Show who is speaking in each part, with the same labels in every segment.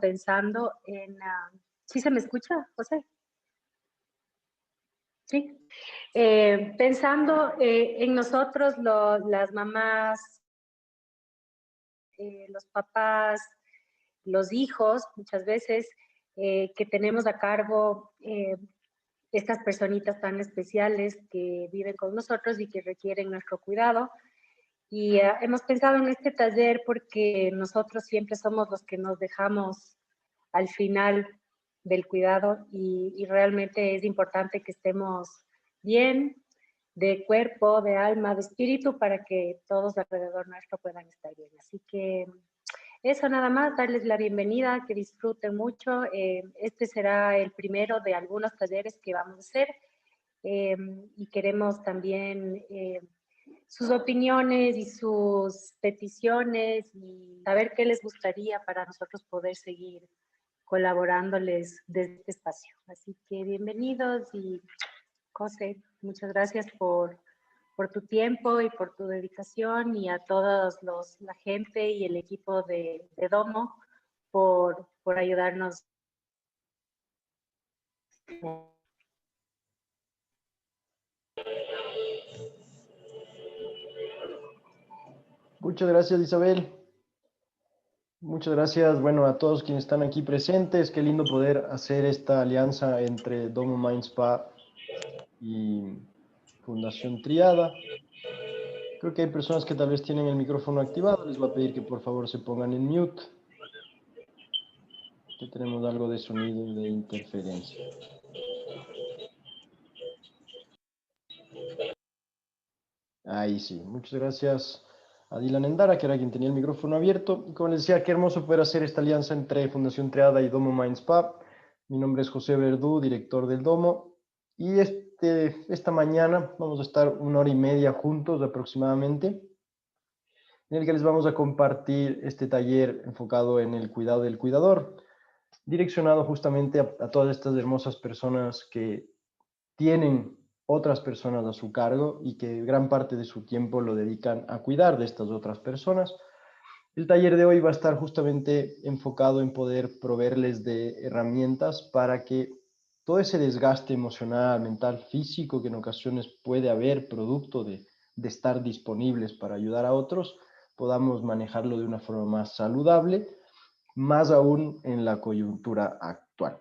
Speaker 1: pensando en... ¿Sí se me escucha, José? Sí. Pensando en nosotros, las mamás, los papás, los hijos, muchas veces, que tenemos a cargo estas personitas tan especiales que viven con nosotros y que requieren nuestro cuidado. Y hemos pensado en este taller porque nosotros siempre somos los que nos dejamos al final del cuidado y realmente es importante que estemos bien de cuerpo, de alma, de espíritu para que todos alrededor nuestro puedan estar bien. Así que eso nada más, darles la bienvenida, que disfruten mucho. Este será el primero de algunos talleres que vamos a hacer y queremos también sus opiniones y sus peticiones y saber qué les gustaría para nosotros poder seguir colaborándoles desde este espacio. Así que bienvenidos y José, muchas gracias por tu tiempo y por tu dedicación y a todos la gente y el equipo de Domo por ayudarnos.
Speaker 2: Muchas gracias, Isabel. Muchas gracias, bueno, a todos quienes están aquí presentes. Qué lindo poder hacer esta alianza entre Domo Mind Spa y Fundación Triada. Creo que hay personas que tal vez tienen el micrófono activado. Les voy a pedir que por favor se pongan en mute. Que tenemos algo de sonido y de interferencia. Ahí sí, muchas gracias a Dylan Endara, que era quien tenía el micrófono abierto. Y como les decía, qué hermoso poder hacer esta alianza entre Fundación Triada y Domo Mind Spa. Mi nombre es José Verdú, director del Domo. Y esta mañana vamos a estar 1 hora y media juntos aproximadamente, en el que les vamos a compartir este taller enfocado en el cuidado del cuidador, direccionado justamente a todas estas hermosas personas que tienen otras personas a su cargo y que gran parte de su tiempo lo dedican a cuidar de estas otras personas. El taller de hoy va a estar justamente enfocado en poder proveerles de herramientas para que todo ese desgaste emocional, mental, físico que en ocasiones puede haber producto de estar disponibles para ayudar a otros, podamos manejarlo de una forma más saludable, más aún en la coyuntura actual.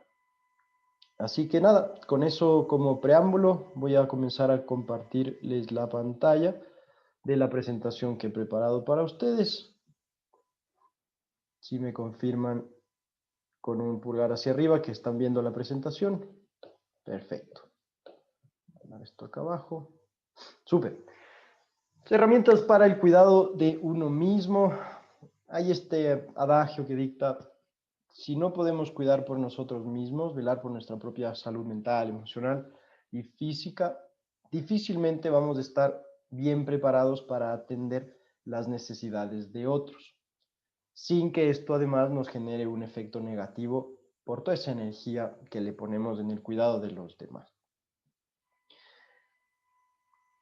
Speaker 2: Así que nada, con eso como preámbulo voy a comenzar a compartirles la pantalla de la presentación que he preparado para ustedes. Si me confirman con un pulgar hacia arriba que están viendo la presentación. Perfecto. Voy a poner esto acá abajo. Súper. Herramientas para el cuidado de uno mismo. Hay este adagio que dicta: si no podemos cuidar por nosotros mismos, velar por nuestra propia salud mental, emocional y física, difícilmente vamos a estar bien preparados para atender las necesidades de otros, sin que esto además nos genere un efecto negativo por toda esa energía que le ponemos en el cuidado de los demás.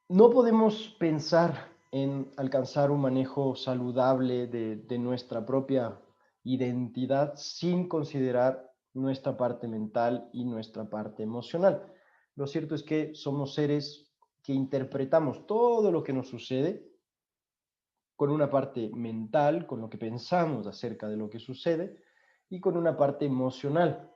Speaker 2: No podemos pensar en alcanzar un manejo saludable de nuestra propia identidad sin considerar nuestra parte mental y nuestra parte emocional. Lo cierto es que somos seres que interpretamos todo lo que nos sucede con una parte mental, con lo que pensamos acerca de lo que sucede, y con una parte emocional,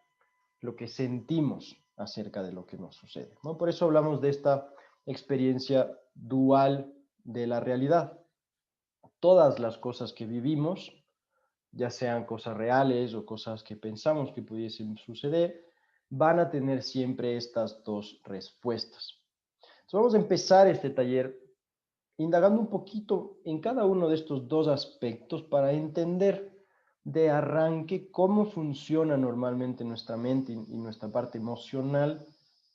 Speaker 2: lo que sentimos acerca de lo que nos sucede, ¿no? Por eso hablamos de esta experiencia dual de la realidad. Todas las cosas que vivimos, ya sean cosas reales o cosas que pensamos que pudiesen suceder, van a tener siempre estas dos respuestas. Entonces vamos a empezar este taller indagando un poquito en cada uno de estos dos aspectos para entender de arranque cómo funciona normalmente nuestra mente y nuestra parte emocional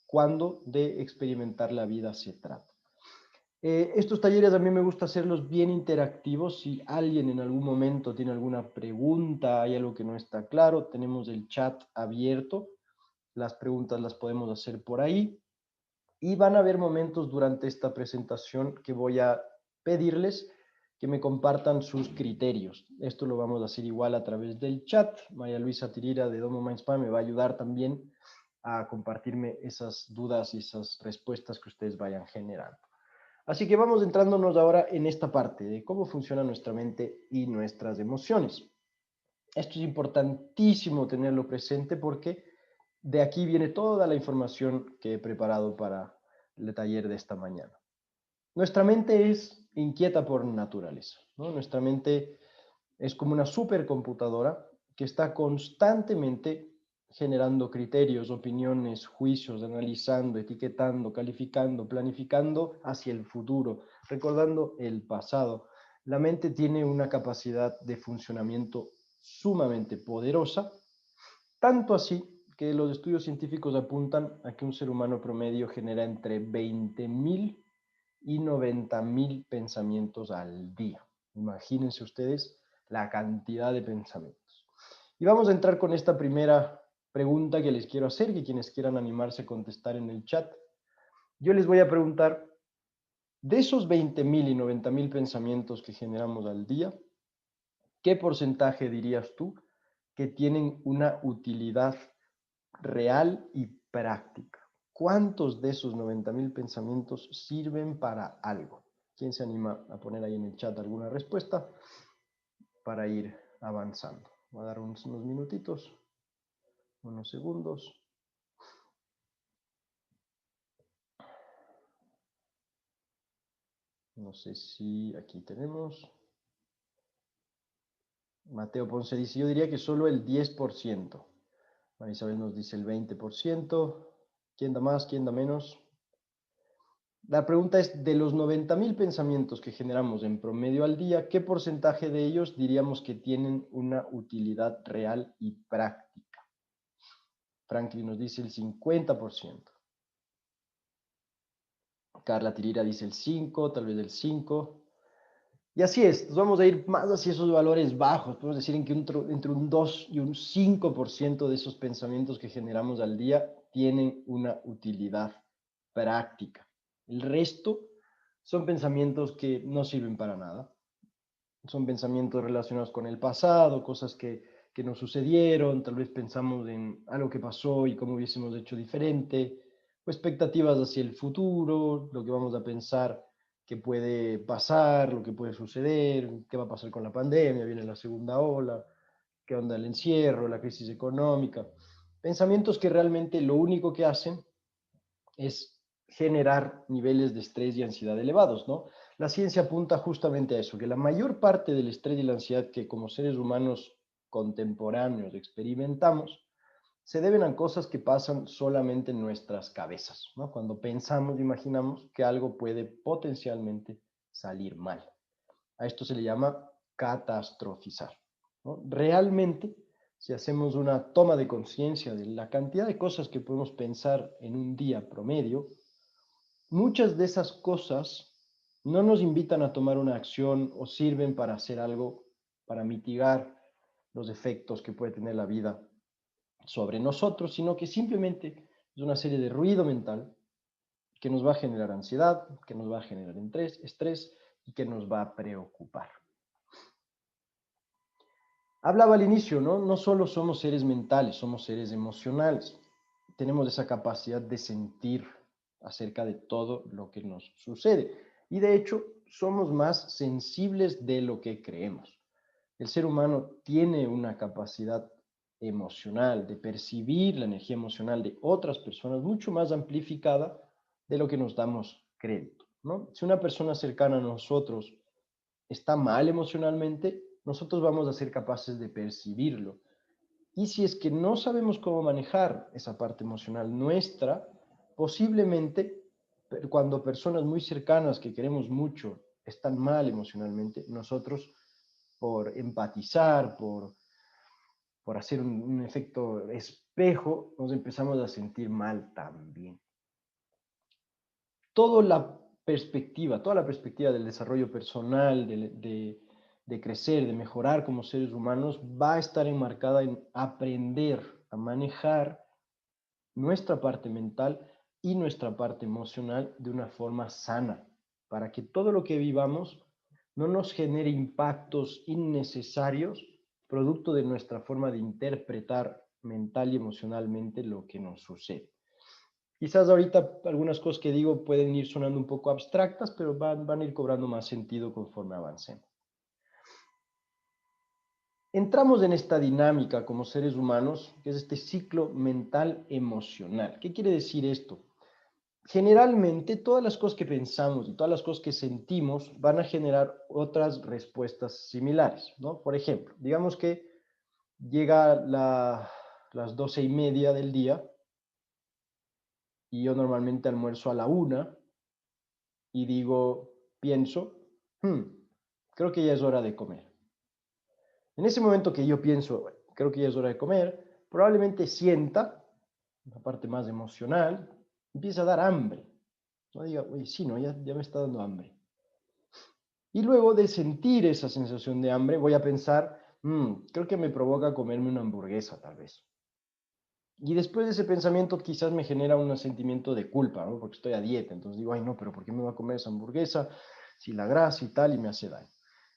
Speaker 2: cuando de experimentar la vida se trata. Estos talleres a mí me gusta hacerlos bien interactivos. Si alguien en algún momento tiene alguna pregunta, hay algo que no está claro, tenemos el chat abierto. Las preguntas las podemos hacer por ahí. Y van a haber momentos durante esta presentación que voy a pedirles que me compartan sus criterios. Esto lo vamos a hacer igual a través del chat. María Luisa Tirira de Domo Mindspa me va a ayudar también a compartirme esas dudas y esas respuestas que ustedes vayan generando. Así que vamos entrándonos ahora en esta parte de cómo funciona nuestra mente y nuestras emociones. Esto es importantísimo tenerlo presente porque de aquí viene toda la información que he preparado para el taller de esta mañana. Nuestra mente es inquieta por naturaleza, ¿no? Nuestra mente es como una supercomputadora que está constantemente generando criterios, opiniones, juicios, analizando, etiquetando, calificando, planificando hacia el futuro, recordando el pasado. La mente tiene una capacidad de funcionamiento sumamente poderosa, tanto así que los estudios científicos apuntan a que un ser humano promedio genera entre 20.000 y 90.000 pensamientos al día. Imagínense ustedes la cantidad de pensamientos. Y vamos a entrar con esta primera pregunta que les quiero hacer, que quienes quieran animarse a contestar en el chat. Yo les voy a preguntar, de esos 20.000 y 90.000 pensamientos que generamos al día, ¿qué porcentaje dirías tú que tienen una utilidad real y práctica? ¿Cuántos de esos 90.000 pensamientos sirven para algo? ¿Quién se anima a poner ahí en el chat alguna respuesta para ir avanzando? Voy a dar unos minutitos, unos segundos. No sé si aquí tenemos. Mateo Ponce dice, yo diría que solo el 10%. María Isabel nos dice el 20%. ¿Quién da más? ¿Quién da menos? La pregunta es, de los 90.000 pensamientos que generamos en promedio al día, ¿qué porcentaje de ellos diríamos que tienen una utilidad real y práctica? Franklin nos dice el 50%. Carla Tirira dice el 5%, tal vez el 5%. Y así es, nos vamos a ir más hacia esos valores bajos. Podemos decir que entre un 2 y un 5% de esos pensamientos que generamos al día tienen una utilidad práctica. El resto son pensamientos que no sirven para nada. Son pensamientos relacionados con el pasado, cosas que nos sucedieron, tal vez pensamos en algo que pasó y cómo hubiésemos hecho diferente, o expectativas hacia el futuro, lo que vamos a pensar que puede pasar, lo que puede suceder, qué va a pasar con la pandemia, viene la segunda ola, qué onda el encierro, la crisis económica. Pensamientos que realmente lo único que hacen es generar niveles de estrés y ansiedad elevados, ¿no? La ciencia apunta justamente a eso, que la mayor parte del estrés y la ansiedad que como seres humanos contemporáneos experimentamos se deben a cosas que pasan solamente en nuestras cabezas, ¿no? Cuando pensamos, imaginamos que algo puede potencialmente salir mal. A esto se le llama catastrofizar, ¿no? Realmente, si hacemos una toma de conciencia de la cantidad de cosas que podemos pensar en un día promedio, muchas de esas cosas no nos invitan a tomar una acción o sirven para hacer algo, para mitigar los efectos que puede tener la vida sobre nosotros, sino que simplemente es una serie de ruido mental que nos va a generar ansiedad, que nos va a generar estrés y que nos va a preocupar. Hablaba al inicio, ¿no? No solo somos seres mentales, somos seres emocionales. Tenemos esa capacidad de sentir acerca de todo lo que nos sucede. Y de hecho, somos más sensibles de lo que creemos. El ser humano tiene una capacidad emocional de percibir la energía emocional de otras personas mucho más amplificada de lo que nos damos crédito, ¿no? Si una persona cercana a nosotros está mal emocionalmente, nosotros vamos a ser capaces de percibirlo. Y si es que no sabemos cómo manejar esa parte emocional nuestra, posiblemente cuando personas muy cercanas que queremos mucho están mal emocionalmente, nosotros por empatizar, por hacer un efecto espejo, nos empezamos a sentir mal también. Toda la perspectiva del desarrollo personal, de crecer, de mejorar como seres humanos, va a estar enmarcada en aprender a manejar nuestra parte mental y nuestra parte emocional de una forma sana, para que todo lo que vivamos no nos genere impactos innecesarios producto de nuestra forma de interpretar mental y emocionalmente lo que nos sucede. Quizás ahorita algunas cosas que digo pueden ir sonando un poco abstractas, pero van a ir cobrando más sentido conforme avancemos. Entramos en esta dinámica como seres humanos, que es este ciclo mental emocional. ¿Qué quiere decir esto? Generalmente todas las cosas que pensamos y todas las cosas que sentimos van a generar otras respuestas similares, ¿no? Por ejemplo, digamos que llega las 12:30 del día y yo normalmente almuerzo a la 1 y pienso, creo que ya es hora de comer. En ese momento que yo pienso, creo que ya es hora de comer, probablemente sienta, la parte más emocional, empieza a dar hambre. No diga, oye, sí, no, ya me está dando hambre. Y luego de sentir esa sensación de hambre, voy a pensar, creo que me provoca comerme una hamburguesa, tal vez. Y después de ese pensamiento quizás me genera un sentimiento de culpa, ¿no? Porque estoy a dieta. Entonces digo, ay, no, pero ¿por qué me voy a comer esa hamburguesa si la grasa y tal y me hace daño?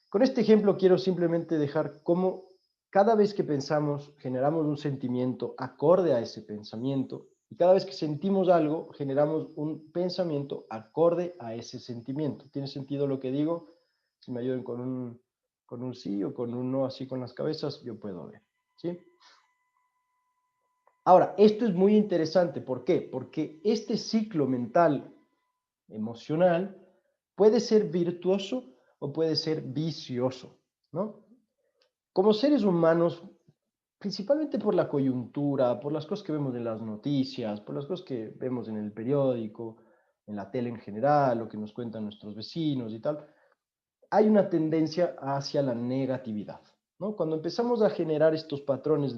Speaker 2: Con este ejemplo quiero simplemente dejar cómo cada vez que pensamos generamos un sentimiento acorde a ese pensamiento y cada vez que sentimos algo generamos un pensamiento acorde a ese sentimiento. ¿Tiene sentido lo que digo? Si me ayuden con un sí o con un no así con las cabezas, yo puedo ver. ¿Sí? Ahora, esto es muy interesante. ¿Por qué? Porque este ciclo mental emocional puede ser virtuoso o puede ser vicioso, ¿no? Como seres humanos, principalmente por la coyuntura, por las cosas que vemos en las noticias, por las cosas que vemos en el periódico, en la tele en general, lo que nos cuentan nuestros vecinos y tal, hay una tendencia hacia la negatividad, ¿no? Cuando empezamos a generar estos patrones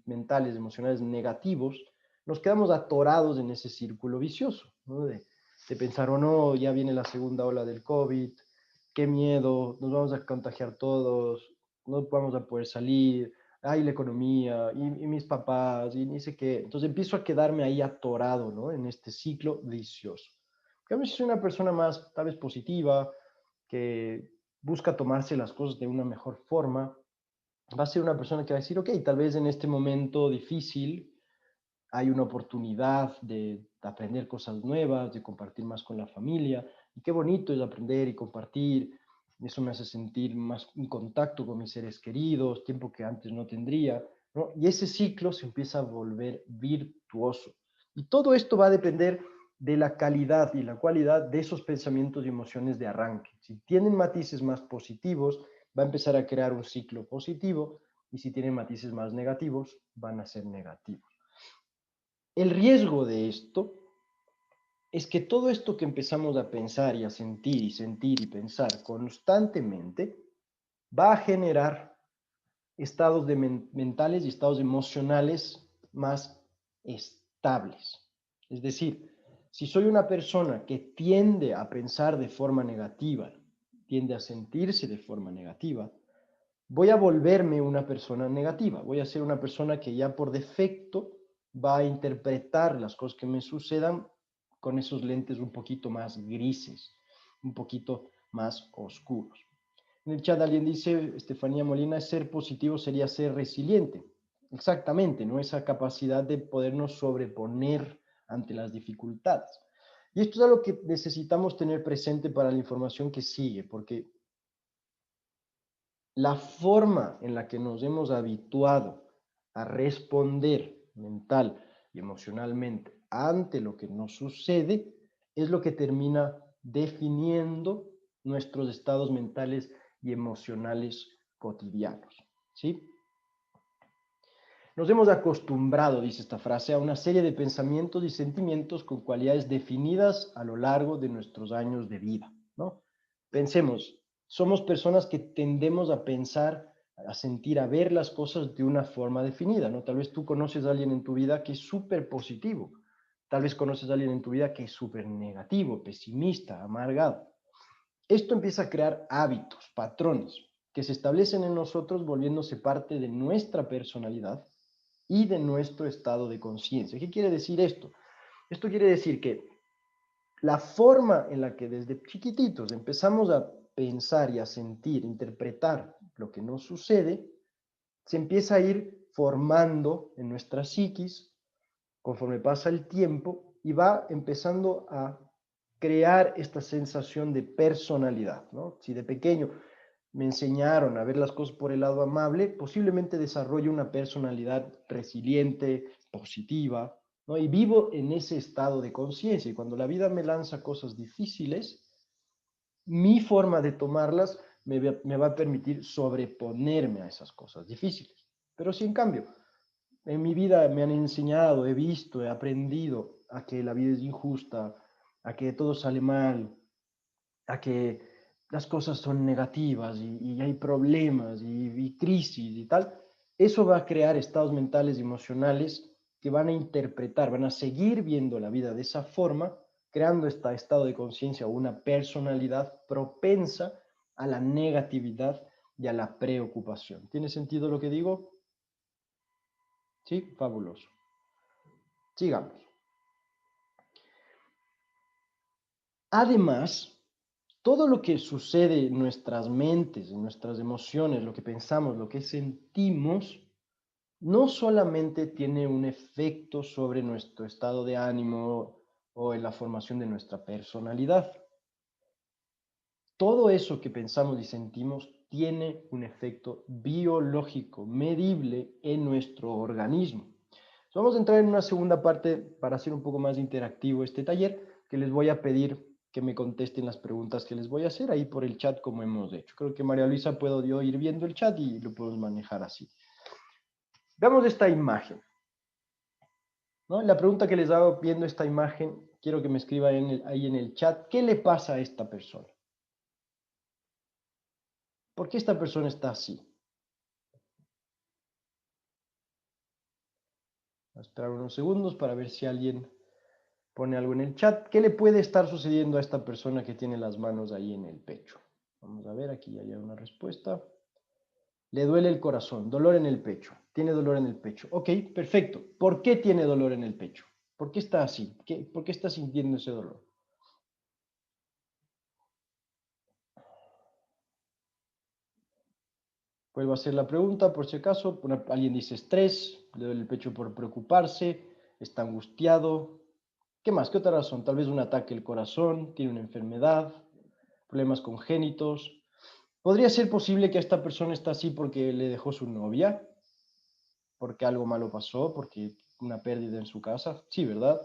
Speaker 2: mentales, emocionales negativos, nos quedamos atorados en ese círculo vicioso, ¿no? De pensar, oh no, ya viene la segunda ola del COVID, qué miedo, nos vamos a contagiar todos, no vamos a poder salir, ay, la economía, y mis papás, y ni sé qué. Entonces empiezo a quedarme ahí atorado, ¿no? En este ciclo vicioso. En cambio, si soy una persona más, tal vez positiva, que busca tomarse las cosas de una mejor forma, va a ser una persona que va a decir, ok, tal vez en este momento difícil hay una oportunidad de aprender cosas nuevas, de compartir más con la familia, y qué bonito es aprender y compartir, eso me hace sentir más en contacto con mis seres queridos, tiempo que antes no tendría, ¿no? Y ese ciclo se empieza a volver virtuoso. Y todo esto va a depender de la calidad y la cualidad de esos pensamientos y emociones de arranque. Si tienen matices más positivos, va a empezar a crear un ciclo positivo, y si tienen matices más negativos, van a ser negativos. El riesgo de esto es que todo esto que empezamos a pensar y a sentir y pensar constantemente va a generar estados mentales y estados emocionales más estables. Es decir, si soy una persona que tiende a pensar de forma negativa, tiende a sentirse de forma negativa, voy a volverme una persona negativa, voy a ser una persona que ya por defecto va a interpretar las cosas que me sucedan con esos lentes un poquito más grises, un poquito más oscuros. En el chat alguien dice, Estefanía Molina, ser positivo sería ser resiliente. Exactamente, ¿no? Esa capacidad de podernos sobreponer ante las dificultades. Y esto es algo que necesitamos tener presente para la información que sigue, porque la forma en la que nos hemos habituado a responder mental y emocionalmente ante lo que nos sucede es lo que termina definiendo nuestros estados mentales y emocionales cotidianos, ¿sí? Nos hemos acostumbrado, dice esta frase, a una serie de pensamientos y sentimientos con cualidades definidas a lo largo de nuestros años de vida, ¿no? Pensemos, somos personas que tendemos a pensar, a sentir, a ver las cosas de una forma definida, ¿no? Tal vez tú conoces a alguien en tu vida que es súper positivo, tal vez conoces a alguien en tu vida que es súper negativo, pesimista, amargado. Esto empieza a crear hábitos, patrones, que se establecen en nosotros volviéndose parte de nuestra personalidad y de nuestro estado de conciencia. ¿Qué quiere decir esto? Esto quiere decir que la forma en la que desde chiquititos empezamos a pensar y a sentir, interpretar lo que nos sucede, se empieza a ir formando en nuestra psiquis conforme pasa el tiempo y va empezando a crear esta sensación de personalidad, ¿no? Si de pequeño me enseñaron a ver las cosas por el lado amable, posiblemente desarrollo una personalidad resiliente, positiva, ¿no? Y vivo en ese estado de conciencia. Y cuando la vida me lanza cosas difíciles, mi forma de tomarlas me va a permitir sobreponerme a esas cosas difíciles. Pero si en cambio, en mi vida me han enseñado, he visto, he aprendido a que la vida es injusta, a que todo sale mal, a que las cosas son negativas y hay problemas y crisis y tal, eso va a crear estados mentales y emocionales que van a interpretar, van a seguir viendo la vida de esa forma, creando este estado de conciencia o una personalidad propensa a la negatividad y a la preocupación. ¿Tiene sentido lo que digo? Sí, fabuloso. Sigamos. Además, todo lo que sucede en nuestras mentes, en nuestras emociones, lo que pensamos, lo que sentimos, no solamente tiene un efecto sobre nuestro estado de ánimo o en la formación de nuestra personalidad. Todo eso que pensamos y sentimos tiene un efecto biológico, medible en nuestro organismo. Vamos a entrar en una segunda parte para hacer un poco más interactivo este taller, que les voy a pedir que me contesten las preguntas que les voy a hacer ahí por el chat como hemos hecho. Creo que María Luisa puedo yo ir viendo el chat y lo podemos manejar así. Veamos esta imagen, ¿no? La pregunta que les hago viendo esta imagen, quiero que me escriban ahí en el chat, ¿qué le pasa a esta persona? ¿Por qué esta persona está así? Voy a esperar unos segundos para ver si alguien pone algo en el chat. ¿Qué le puede estar sucediendo a esta persona que tiene las manos ahí en el pecho? Vamos a ver, aquí ya hay una respuesta. Le duele el corazón, dolor en el pecho. Tiene dolor en el pecho. Ok, perfecto. ¿Por qué tiene dolor en el pecho? ¿Por qué está así? ¿Por qué está sintiendo ese dolor? Vuelvo a hacer la pregunta por si acaso. Alguien dice estrés, le duele el pecho por preocuparse, está angustiado. ¿Qué más? ¿Qué otra razón? Tal vez un ataque al corazón, tiene una enfermedad, problemas congénitos. ¿Podría ser posible que esta persona está así porque le dejó su novia? ¿Porque algo malo pasó? ¿Porque una pérdida en su casa? Sí, ¿verdad?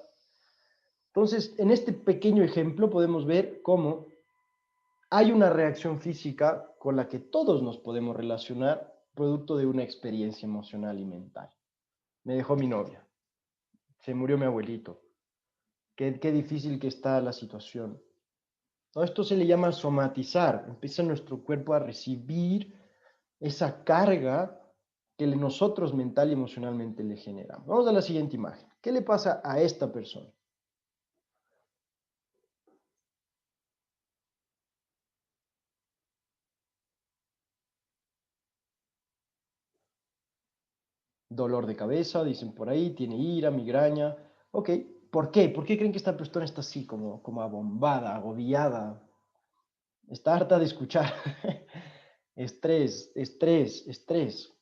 Speaker 2: Entonces, en este pequeño ejemplo podemos ver cómo hay una reacción física con la que todos nos podemos relacionar producto de una experiencia emocional y mental. Me dejó mi novia, se murió mi abuelito, qué difícil que está la situación. ¿No? Esto se le llama somatizar, empieza nuestro cuerpo a recibir esa carga que nosotros mental y emocionalmente le generamos. Vamos a la siguiente imagen. ¿Qué le pasa a esta persona? Dolor de cabeza, dicen por ahí, tiene ira, migraña. Ok, ¿por qué? ¿Por qué creen que esta persona está así, como abombada, agobiada? Está harta de escuchar. Estrés, estrés, estrés.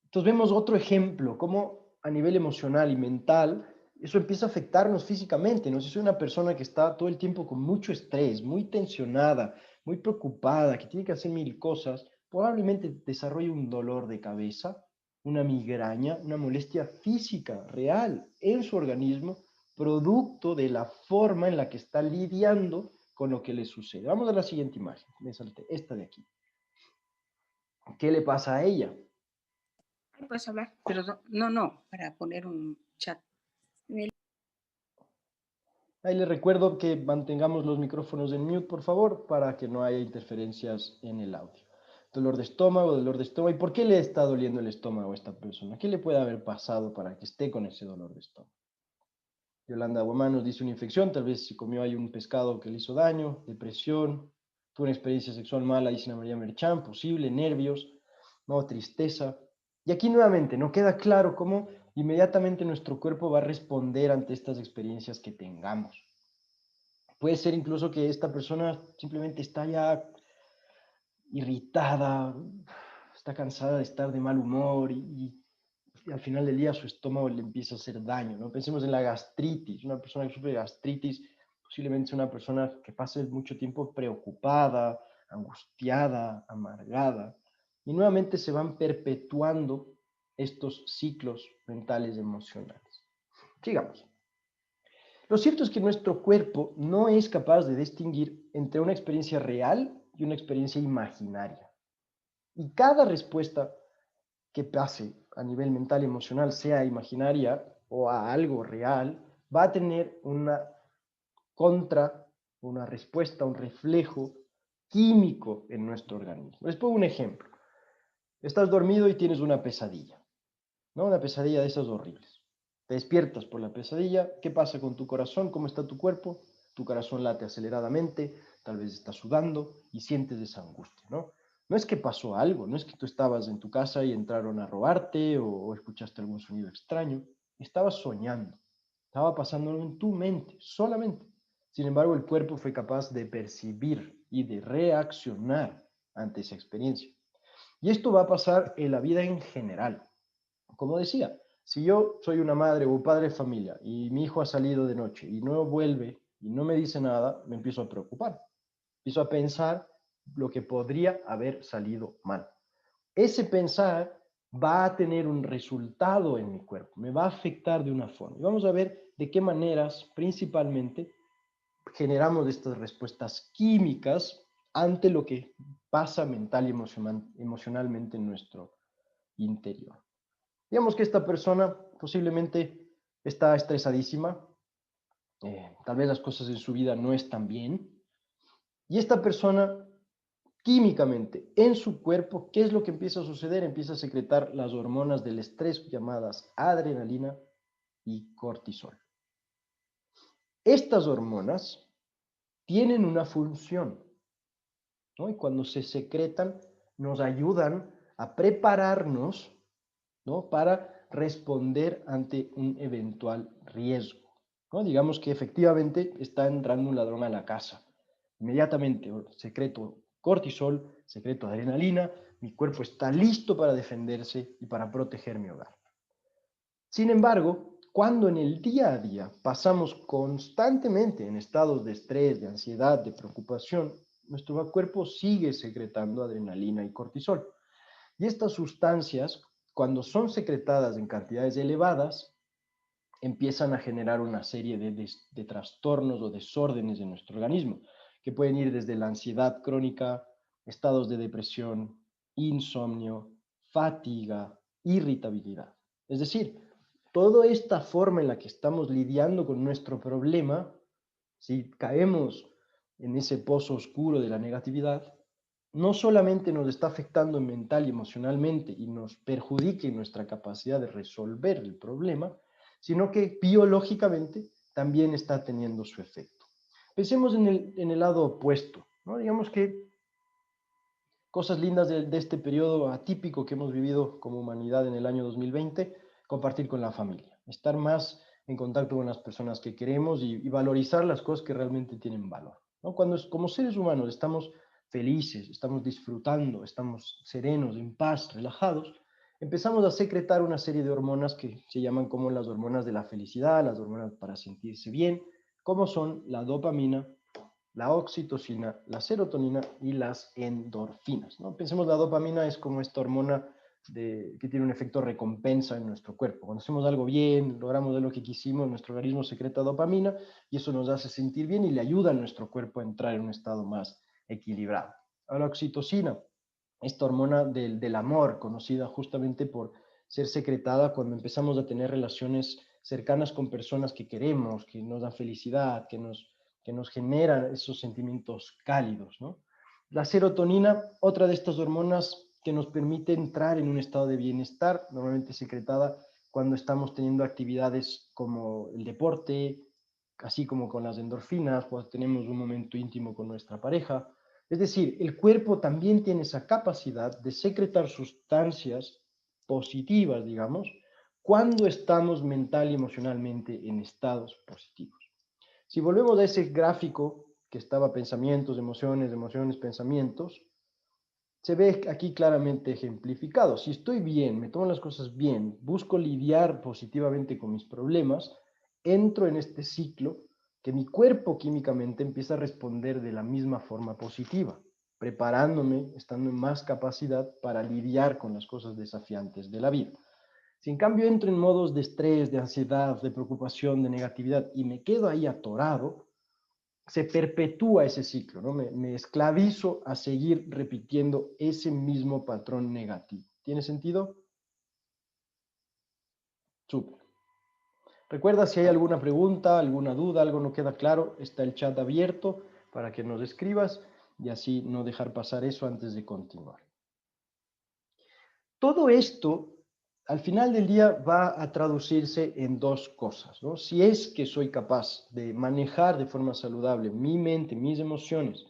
Speaker 2: Entonces vemos otro ejemplo, cómo a nivel emocional y mental, eso empieza a afectarnos físicamente, ¿no? Si soy una persona que está todo el tiempo con mucho estrés, muy tensionada, muy preocupada, que tiene que hacer mil cosas, probablemente desarrolle un dolor de cabeza, una migraña, una molestia física real en su organismo, producto de la forma en la que está lidiando con lo que le sucede. Vamos a la siguiente imagen, me salté, esta de aquí. ¿Qué le pasa a ella?
Speaker 3: Puedes hablar, pero no, para poner un chat.
Speaker 2: Ahí les recuerdo que mantengamos los micrófonos en mute, por favor, para que no haya interferencias en el audio. Dolor de estómago, dolor de estómago. ¿Y por qué le está doliendo el estómago a esta persona? ¿Qué le puede haber pasado para que esté con ese dolor de estómago? Yolanda Guamán nos dice una infección, tal vez si comió ahí un pescado que le hizo daño, depresión, tuvo una experiencia sexual mala, dice Ana María Merchán, posible, nervios, no, tristeza. Y aquí nuevamente no queda claro cómo inmediatamente nuestro cuerpo va a responder ante estas experiencias que tengamos. Puede ser incluso que esta persona simplemente está ya irritada, está cansada de estar de mal humor y al final del día su estómago le empieza a hacer daño, ¿no? Pensemos en la gastritis. Una persona que sufre de gastritis posiblemente es una persona que pase mucho tiempo preocupada, angustiada, amargada, y nuevamente se van perpetuando estos ciclos mentales emocionales. Sigamos. Lo cierto es que nuestro cuerpo no es capaz de distinguir entre una experiencia real y una experiencia imaginaria. Y cada respuesta que pase a nivel mental y emocional, sea imaginaria o a algo real, va a tener una contra, una respuesta, un reflejo químico en nuestro organismo. Les pongo un ejemplo. Estás dormido y tienes una pesadilla, ¿no? Una pesadilla de esas horribles. Te despiertas por la pesadilla. ¿Qué pasa con tu corazón? ¿Cómo está tu cuerpo? Tu corazón late aceleradamente, tal vez estás sudando y sientes esa angustia, ¿no? No es que pasó algo, no es que tú estabas en tu casa y entraron a robarte o escuchaste algún sonido extraño. Estabas soñando, estaba pasando en tu mente, solamente. Sin embargo, el cuerpo fue capaz de percibir y de reaccionar ante esa experiencia. Y esto va a pasar en la vida en general. Como decía, si yo soy una madre o un padre de familia y mi hijo ha salido de noche y no vuelve y no me dice nada, me empiezo a preocupar. Empiezo a pensar lo que podría haber salido mal. Ese pensar va a tener un resultado en mi cuerpo, me va a afectar de una forma. Y vamos a ver de qué maneras principalmente generamos estas respuestas químicas ante lo que pasa mental y emocionalmente en nuestro interior. Digamos que esta persona posiblemente está estresadísima, tal vez las cosas en su vida no están bien, y esta persona químicamente en su cuerpo, ¿qué es lo que empieza a suceder? Empieza a secretar las hormonas del estrés llamadas adrenalina y cortisol. Estas hormonas tienen una función, ¿no? Y cuando se secretan nos ayudan a prepararnos, ¿no? Para responder ante un eventual riesgo, ¿no? Digamos que efectivamente está entrando un ladrón a la casa. Inmediatamente secreto cortisol, secreto adrenalina, mi cuerpo está listo para defenderse y para proteger mi hogar. Sin embargo, cuando en el día a día pasamos constantemente en estados de estrés, de ansiedad, de preocupación, nuestro cuerpo sigue secretando adrenalina y cortisol. Y estas sustancias, cuando son secretadas en cantidades elevadas, empiezan a generar una serie de trastornos o desórdenes en nuestro organismo, que pueden ir desde la ansiedad crónica, estados de depresión, insomnio, fatiga, irritabilidad. Es decir, toda esta forma en la que estamos lidiando con nuestro problema, si caemos en ese pozo oscuro de la negatividad, no solamente nos está afectando mental y emocionalmente y nos perjudica en nuestra capacidad de resolver el problema, sino que biológicamente también está teniendo su efecto. Pensemos en el lado opuesto, ¿no? Digamos que cosas lindas de este periodo atípico que hemos vivido como humanidad en el año 2020, compartir con la familia, estar más en contacto con las personas que queremos y valorizar las cosas que realmente tienen valor, ¿no? Cuando como seres humanos estamos felices, estamos disfrutando, estamos serenos, en paz, relajados, empezamos a secretar una serie de hormonas que se llaman como las hormonas de la felicidad, las hormonas para sentirse bien, como son la dopamina, la oxitocina, la serotonina y las endorfinas, ¿no? Pensemos la dopamina es como esta hormona que tiene un efecto recompensa en nuestro cuerpo. Cuando hacemos algo bien, logramos lo que quisimos, nuestro organismo secreta dopamina y eso nos hace sentir bien y le ayuda a nuestro cuerpo a entrar en un estado más equilibrado. Ahora, la oxitocina, esta hormona del amor, conocida justamente por ser secretada cuando empezamos a tener relaciones cercanas con personas que queremos, que nos dan felicidad, que nos generan esos sentimientos cálidos, ¿no? La serotonina, otra de estas hormonas que nos permite entrar en un estado de bienestar, normalmente secretada cuando estamos teniendo actividades como el deporte, así como con las endorfinas, cuando tenemos un momento íntimo con nuestra pareja. Es decir, el cuerpo también tiene esa capacidad de secretar sustancias positivas, digamos, cuando estamos mental y emocionalmente en estados positivos. Si volvemos a ese gráfico que estaba pensamientos, emociones, emociones, pensamientos, se ve aquí claramente ejemplificado. Si estoy bien, me tomo las cosas bien, busco lidiar positivamente con mis problemas, entro en este ciclo que mi cuerpo químicamente empieza a responder de la misma forma positiva, preparándome, estando en más capacidad para lidiar con las cosas desafiantes de la vida. Si en cambio entro en modos de estrés, de ansiedad, de preocupación, de negatividad y me quedo ahí atorado, se perpetúa ese ciclo, ¿no? Me esclavizo a seguir repitiendo ese mismo patrón negativo. ¿Tiene sentido? Súper. Recuerda, si hay alguna pregunta, alguna duda, algo no queda claro, está el chat abierto para que nos escribas y así no dejar pasar eso antes de continuar. Todo esto, al final del día, va a traducirse en dos cosas, ¿no? Si es que soy capaz de manejar de forma saludable mi mente, mis emociones,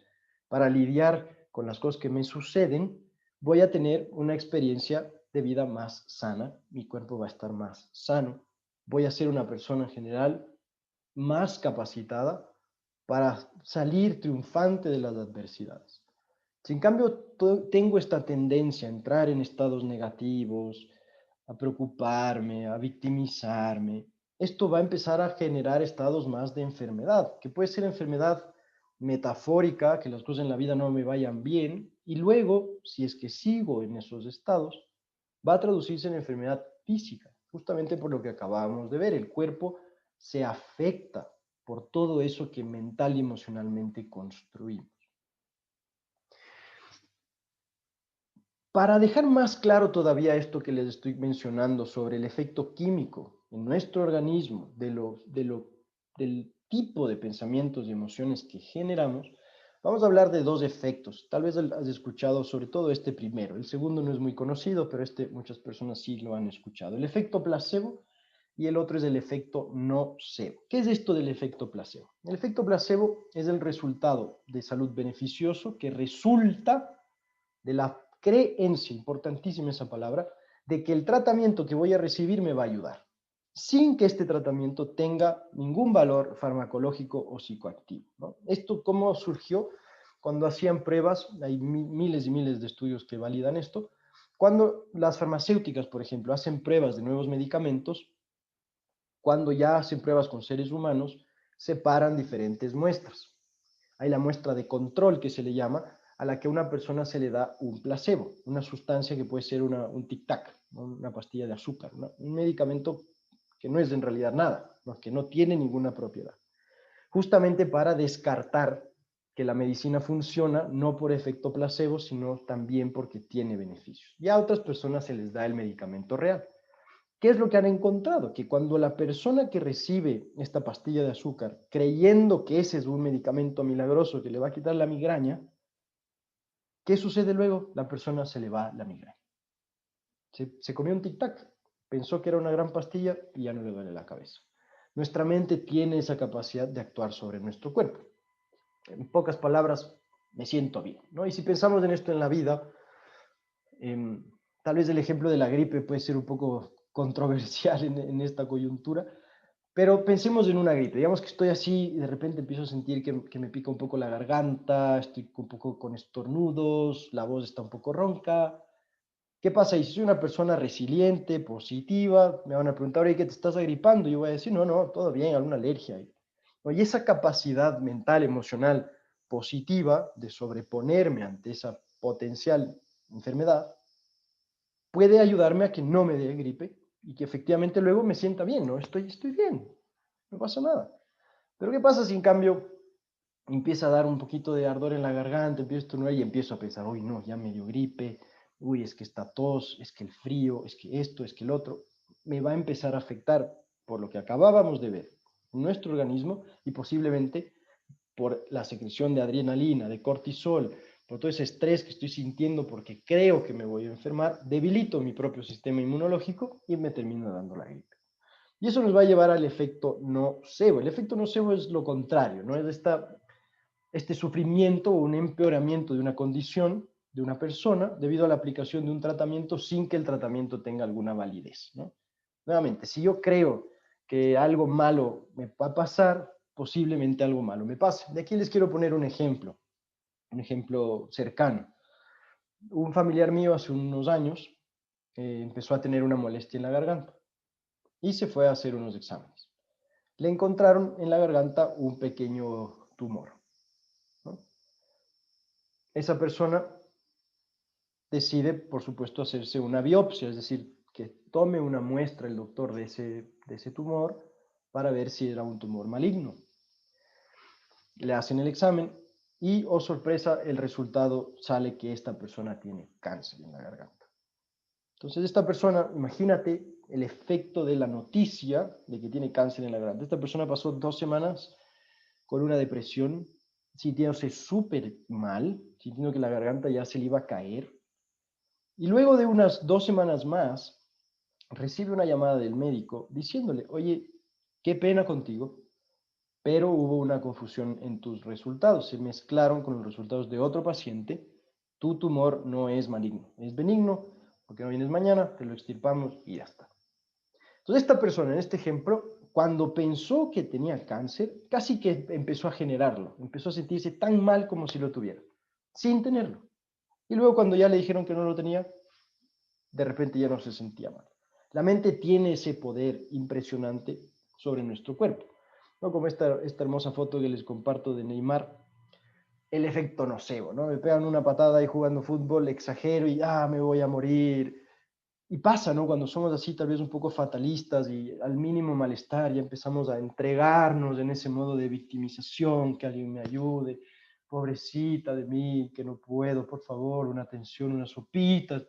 Speaker 2: para lidiar con las cosas que me suceden, voy a tener una experiencia de vida más sana, mi cuerpo va a estar más sano, voy a ser una persona en general más capacitada para salir triunfante de las adversidades. Si en cambio tengo esta tendencia a entrar en estados negativos, a preocuparme, a victimizarme, esto va a empezar a generar estados más de enfermedad, que puede ser enfermedad metafórica, que las cosas en la vida no me vayan bien, y luego, si es que sigo en esos estados, va a traducirse en enfermedad física, justamente por lo que acabamos de ver, el cuerpo se afecta por todo eso que mental y emocionalmente construimos. Para dejar más claro todavía esto que les estoy mencionando sobre el efecto químico en nuestro organismo, del tipo de pensamientos y emociones que generamos, vamos a hablar de dos efectos. Tal vez has escuchado sobre todo este primero. El segundo no es muy conocido, pero muchas personas sí lo han escuchado. El efecto placebo y el otro es el efecto nocebo. ¿Qué es esto del efecto placebo? El efecto placebo es el resultado de salud beneficioso que resulta de la creencia, importantísima esa palabra, de que el tratamiento que voy a recibir me va a ayudar, sin que este tratamiento tenga ningún valor farmacológico o psicoactivo, ¿no? ¿Esto cómo surgió? Cuando hacían pruebas, hay miles y miles de estudios que validan esto, cuando las farmacéuticas, por ejemplo, hacen pruebas de nuevos medicamentos, cuando ya hacen pruebas con seres humanos, separan diferentes muestras. Hay la muestra de control que se le llama, a la que a una persona se le da un placebo, una sustancia que puede ser un tic-tac, ¿no? Una pastilla de azúcar, ¿no? Un medicamento que no es en realidad nada, ¿no? Que no tiene ninguna propiedad. Justamente para descartar que la medicina funciona no por efecto placebo, sino también porque tiene beneficios. Y a otras personas se les da el medicamento real. ¿Qué es lo que han encontrado? Que cuando la persona que recibe esta pastilla de azúcar, creyendo que ese es un medicamento milagroso que le va a quitar la migraña, ¿qué sucede luego? La persona se le va la migraña. Se comió un tic-tac, pensó que era una gran pastilla y ya no le duele la cabeza. Nuestra mente tiene esa capacidad de actuar sobre nuestro cuerpo. En pocas palabras, me siento bien, ¿no? Y si pensamos en esto en la vida, tal vez el ejemplo de la gripe puede ser un poco controversial en esta coyuntura, pero pensemos en una gripe. Digamos que estoy así y de repente empiezo a sentir que me pica un poco la garganta, estoy un poco con estornudos, la voz está un poco ronca. ¿Qué pasa? Y si soy una persona resiliente, positiva, me van a preguntar, oye, ¿qué te estás agripando? Y yo voy a decir, no, no, todo bien, alguna alergia. Y esa capacidad mental, emocional, positiva de sobreponerme ante esa potencial enfermedad puede ayudarme a que no me dé gripe y que efectivamente luego me sienta bien, ¿no? Estoy bien, no pasa nada. Pero ¿qué pasa si en cambio empieza a dar un poquito de ardor en la garganta, empiezo a estornudar y empiezo a pensar, uy, no, ya me dio gripe, uy, es que esta tos, es que el frío, es que esto, es que el otro, me va a empezar a afectar por lo que acabábamos de ver, nuestro organismo y posiblemente por la secreción de adrenalina, de cortisol, por todo ese estrés que estoy sintiendo porque creo que me voy a enfermar, debilito mi propio sistema inmunológico y me termino dando la gripe. Y eso nos va a llevar al efecto nocebo. El efecto nocebo es lo contrario, ¿no? Es este sufrimiento o un empeoramiento de una condición de una persona debido a la aplicación de un tratamiento sin que el tratamiento tenga alguna validez, ¿no? Nuevamente, si yo creo que algo malo me va a pasar, posiblemente algo malo me pase. De aquí les quiero poner un ejemplo cercano. Un familiar mío hace unos años empezó a tener una molestia en la garganta y se fue a hacer unos exámenes. Le encontraron en la garganta un pequeño tumor, ¿no? Esa persona decide, por supuesto, hacerse una biopsia, es decir, que tome una muestra el doctor de ese tumor para ver si era un tumor maligno. Le hacen el examen y, oh sorpresa, el resultado sale que esta persona tiene cáncer en la garganta. Entonces esta persona, imagínate el efecto de la noticia de que tiene cáncer en la garganta. Esta persona pasó 2 semanas con una depresión, sintiéndose súper mal, sintiendo que la garganta ya se le iba a caer. Y luego de unas 2 semanas más, recibe una llamada del médico diciéndole, oye, qué pena contigo, pero hubo una confusión en tus resultados, se mezclaron con los resultados de otro paciente, tu tumor no es maligno, es benigno, porque no vienes mañana, te lo extirpamos y ya está. Entonces esta persona, en este ejemplo, cuando pensó que tenía cáncer, casi que empezó a generarlo, empezó a sentirse tan mal como si lo tuviera, sin tenerlo. Y luego cuando ya le dijeron que no lo tenía, de repente ya no se sentía mal. La mente tiene ese poder impresionante sobre nuestro cuerpo, ¿no? Como esta hermosa foto que les comparto de Neymar, el efecto nocebo, ¿no? Me pegan una patada ahí jugando fútbol, exagero y me voy a morir. Y pasa, ¿no? Cuando somos así tal vez un poco fatalistas y al mínimo malestar ya empezamos a entregarnos en ese modo de victimización, que alguien me ayude, pobrecita de mí, que no puedo, por favor, una atención, una sopita,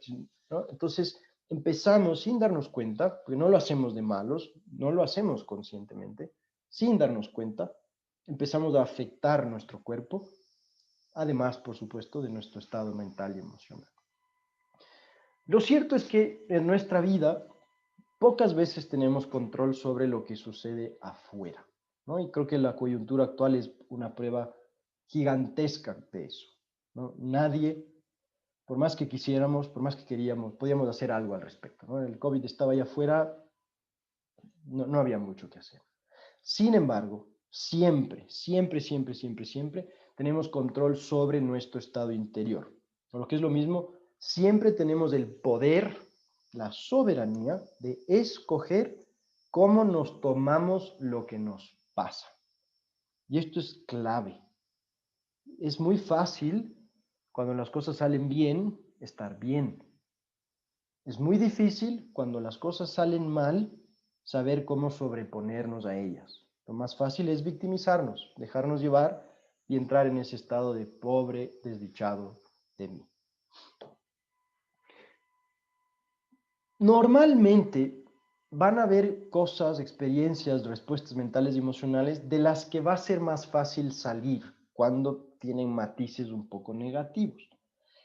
Speaker 2: ¿no? Entonces empezamos sin darnos cuenta, porque no lo hacemos de malos, no lo hacemos conscientemente, sin darnos cuenta, empezamos a afectar nuestro cuerpo, además, por supuesto, de nuestro estado mental y emocional. Lo cierto es que en nuestra vida pocas veces tenemos control sobre lo que sucede afuera, ¿no? Y creo que la coyuntura actual es una prueba gigantesca de eso, ¿no? Nadie, por más que quisiéramos, por más que queríamos, podíamos hacer algo al respecto, ¿no? El COVID estaba allá afuera, no había mucho que hacer. Sin embargo, siempre tenemos control sobre nuestro estado interior. O lo que es lo mismo, siempre tenemos el poder, la soberanía de escoger cómo nos tomamos lo que nos pasa. Y esto es clave. Es muy fácil, cuando las cosas salen bien, estar bien. Es muy difícil, cuando las cosas salen mal, saber cómo sobreponernos a ellas. Lo más fácil es victimizarnos, dejarnos llevar y entrar en ese estado de pobre, desdichado de mí. Normalmente van a haber cosas, experiencias, respuestas mentales y emocionales de las que va a ser más fácil salir cuando tienen matices un poco negativos.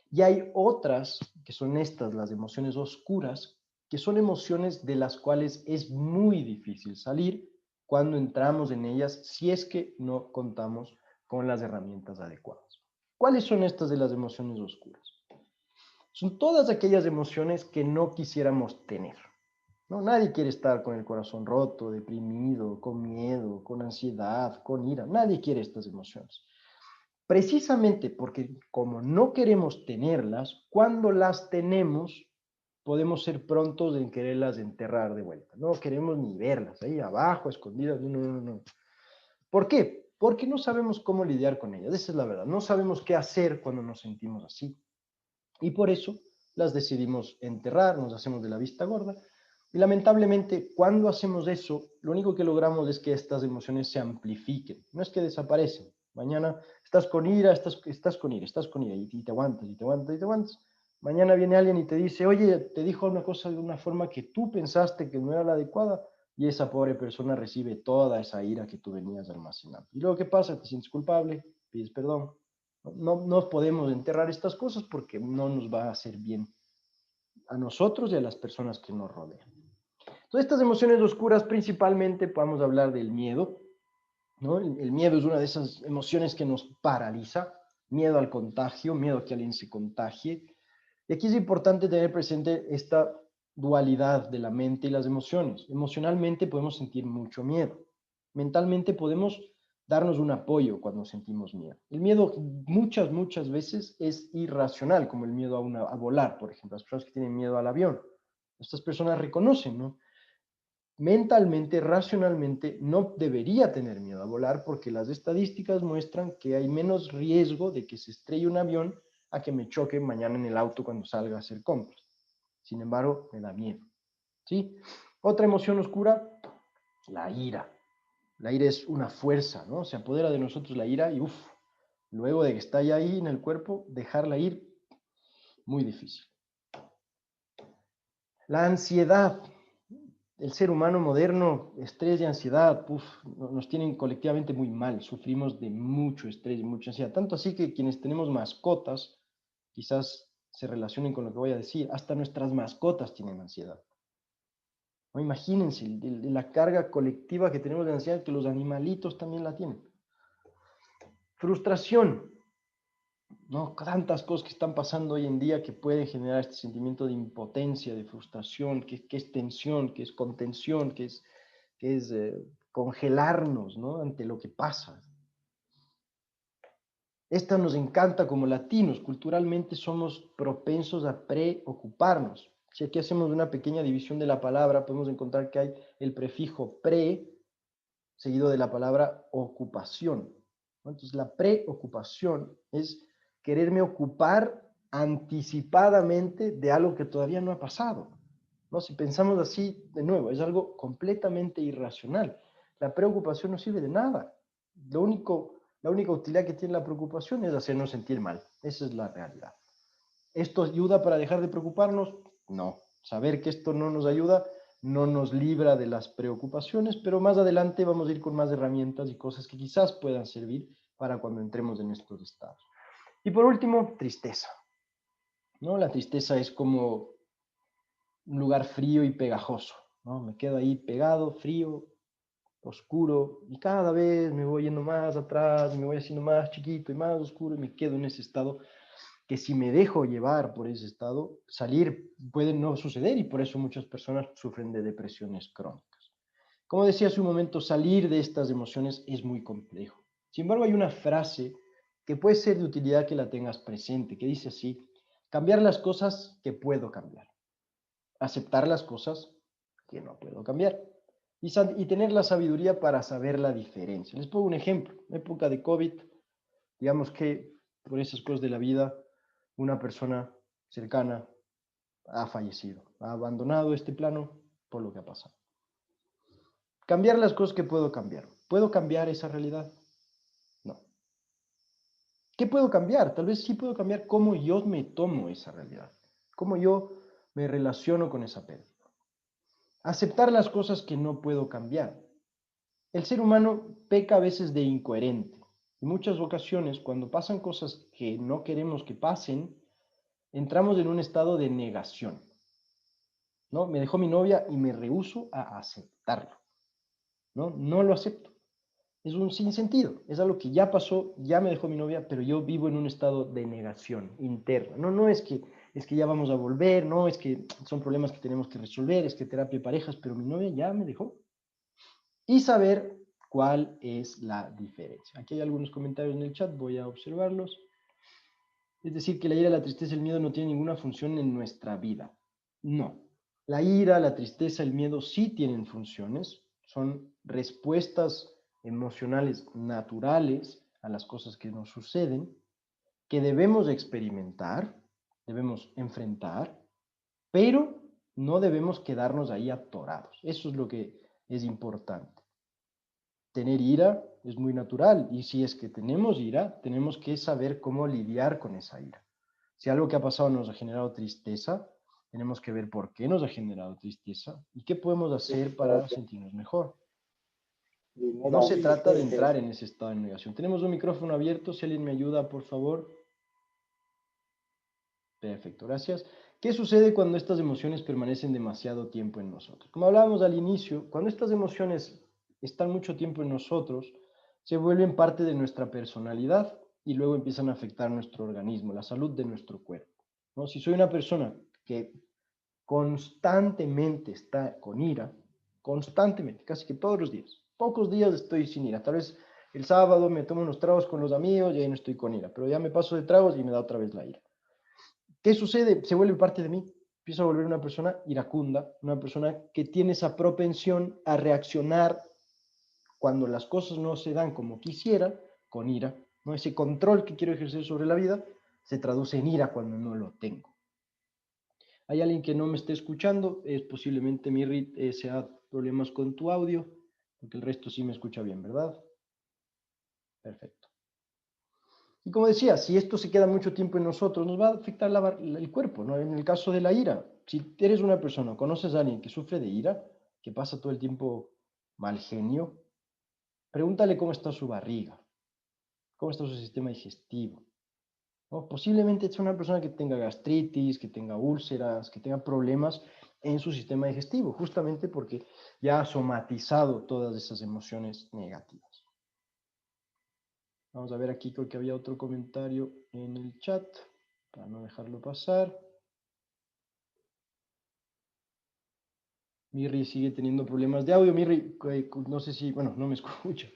Speaker 2: Y hay otras, que son estas, las emociones oscuras, que son emociones de las cuales es muy difícil salir cuando entramos en ellas si es que no contamos con las herramientas adecuadas. ¿Cuáles son estas de las emociones oscuras? Son todas aquellas emociones que no quisiéramos tener, ¿no? Nadie quiere estar con el corazón roto, deprimido, con miedo, con ansiedad, con ira. Nadie quiere estas emociones. Precisamente porque como no queremos tenerlas, cuando las tenemos, podemos ser prontos en quererlas enterrar de vuelta. No queremos ni verlas, ahí abajo, escondidas. No. ¿Por qué? Porque no sabemos cómo lidiar con ellas. Esa es la verdad. No sabemos qué hacer cuando nos sentimos así. Y por eso las decidimos enterrar, nos hacemos de la vista gorda. Y lamentablemente, cuando hacemos eso, lo único que logramos es que estas emociones se amplifiquen. No es que desaparecen. Mañana estás con ira, estás con ira, y te aguantas. Mañana viene alguien y te dice, oye, te dijo una cosa de una forma que tú pensaste que no era la adecuada, y esa pobre persona recibe toda esa ira que tú venías almacenando. Y luego, ¿qué pasa? Te sientes culpable, pides perdón. No podemos enterrar estas cosas porque no nos va a hacer bien a nosotros y a las personas que nos rodean. Entonces, estas emociones oscuras principalmente podemos hablar del miedo, ¿no? El miedo es una de esas emociones que nos paraliza, miedo al contagio, miedo a que alguien se contagie. Y aquí es importante tener presente esta dualidad de la mente y las emociones. Emocionalmente podemos sentir mucho miedo. Mentalmente podemos darnos un apoyo cuando sentimos miedo. El miedo muchas veces es irracional, como el miedo a volar, por ejemplo, las personas que tienen miedo al avión. Estas personas reconocen, ¿no? Mentalmente, racionalmente, no debería tener miedo a volar porque las estadísticas muestran que hay menos riesgo de que se estrelle un avión a que me choque mañana en el auto cuando salga a hacer compras. Sin embargo, me da miedo, ¿sí? Otra emoción oscura, la ira. La ira es una fuerza, ¿no? Se apodera de nosotros la ira y luego de que está ya ahí en el cuerpo, dejarla ir, muy difícil. La ansiedad. El ser humano moderno, estrés y ansiedad, nos tienen colectivamente muy mal. Sufrimos de mucho estrés y mucha ansiedad. Tanto así que quienes tenemos mascotas, quizás se relacionen con lo que voy a decir, hasta nuestras mascotas tienen ansiedad. ¿No? Imagínense la carga colectiva que tenemos de ansiedad, que los animalitos también la tienen. Frustración, ¿no? Tantas cosas que están pasando hoy en día que pueden generar este sentimiento de impotencia, de frustración, que es tensión, que es contención, que es congelarnos, ¿no? Ante lo que pasa. Esta nos encanta como latinos, culturalmente somos propensos a preocuparnos. Si aquí hacemos una pequeña división de la palabra, podemos encontrar que hay el prefijo pre, seguido de la palabra ocupación. Entonces, la preocupación es quererme ocupar anticipadamente de algo que todavía no ha pasado. ¿No? Si pensamos así, de nuevo, es algo completamente irracional. La preocupación no sirve de nada. La única utilidad que tiene la preocupación es hacernos sentir mal. Esa es la realidad. ¿Esto ayuda para dejar de preocuparnos? No. Saber que esto no nos ayuda no nos libra de las preocupaciones, pero más adelante vamos a ir con más herramientas y cosas que quizás puedan servir para cuando entremos en estos estados. Y por último, tristeza. ¿No? La tristeza es como un lugar frío y pegajoso, ¿no? Me quedo ahí pegado, frío, oscuro, y cada vez me voy yendo más atrás, me voy haciendo más chiquito y más oscuro, y me quedo en ese estado que si me dejo llevar por ese estado, salir puede no suceder, y por eso muchas personas sufren de depresiones crónicas. Como decía hace un momento, salir de estas emociones es muy complejo. Sin embargo, hay una frase que puede ser de utilidad que la tengas presente, que dice así: cambiar las cosas que puedo cambiar, aceptar las cosas que no puedo cambiar y tener la sabiduría para saber la diferencia. Les pongo un ejemplo. En época de COVID, digamos que por esas cosas de la vida, una persona cercana ha fallecido, ha abandonado este plano por lo que ha pasado. Cambiar las cosas que puedo cambiar. ¿Puedo cambiar esa realidad? No. ¿Qué puedo cambiar? Tal vez sí puedo cambiar cómo yo me tomo esa realidad, cómo yo me relaciono con esa pérdida. Aceptar las cosas que no puedo cambiar. El ser humano peca a veces de incoherente. En muchas ocasiones, cuando pasan cosas que no queremos que pasen, entramos en un estado de negación. ¿No? Me dejó mi novia y me rehúso a aceptarlo. ¿No? No lo acepto. Es un sinsentido. Es algo que ya pasó, ya me dejó mi novia, pero yo vivo en un estado de negación interna. No es que ya vamos a volver, no es que son problemas que tenemos que resolver, es que terapia de parejas, pero mi novia ya me dejó. Y saber cuál es la diferencia. Aquí hay algunos comentarios en el chat, voy a observarlos. Es decir, que la ira, la tristeza y el miedo no tienen ninguna función en nuestra vida. No. La ira, la tristeza, el miedo sí tienen funciones, son respuestas emocionales naturales a las cosas que nos suceden, que debemos experimentar, debemos enfrentar, pero no debemos quedarnos ahí atorados. Eso es lo que es importante. Tener ira es muy natural, y si es que tenemos ira, tenemos que saber cómo lidiar con esa ira. Si algo que ha pasado nos ha generado tristeza, tenemos que ver por qué nos ha generado tristeza y qué podemos hacer para sentirnos mejor. No se trata de entrar en ese estado de negación. Tenemos un micrófono abierto, si alguien me ayuda, por favor. Perfecto, gracias. ¿Qué sucede cuando estas emociones permanecen demasiado tiempo en nosotros? Como hablábamos al inicio, cuando estas emociones están mucho tiempo en nosotros, se vuelven parte de nuestra personalidad y luego empiezan a afectar nuestro organismo, la salud de nuestro cuerpo, ¿no? Si soy una persona que constantemente está con ira, constantemente, casi que todos los días, pocos días estoy sin ira, tal vez el sábado me tomo unos tragos con los amigos y ahí no estoy con ira, pero ya me paso de tragos y me da otra vez la ira. ¿Qué sucede? Se vuelve parte de mí. Empiezo a volver una persona iracunda, una persona que tiene esa propensión a reaccionar cuando las cosas no se dan como quisiera, con ira, ¿no? Ese control que quiero ejercer sobre la vida se traduce en ira cuando no lo tengo. Hay alguien que no me esté escuchando, es posiblemente Mirri, sea problemas con tu audio, porque el resto sí me escucha bien, ¿verdad? Perfecto. Y como decía, si esto se queda mucho tiempo en nosotros, nos va a afectar el cuerpo, ¿no? En el caso de la ira, si eres una persona, conoces a alguien que sufre de ira, que pasa todo el tiempo mal genio, pregúntale cómo está su barriga, cómo está su sistema digestivo, ¿no? Posiblemente sea una persona que tenga gastritis, que tenga úlceras, que tenga problemas en su sistema digestivo, justamente porque ya ha somatizado todas esas emociones negativas. Vamos a ver aquí, creo que había otro comentario en el chat, para no dejarlo pasar. Mirri sigue teniendo problemas de audio. Mirri, no sé si, bueno, no me escucho.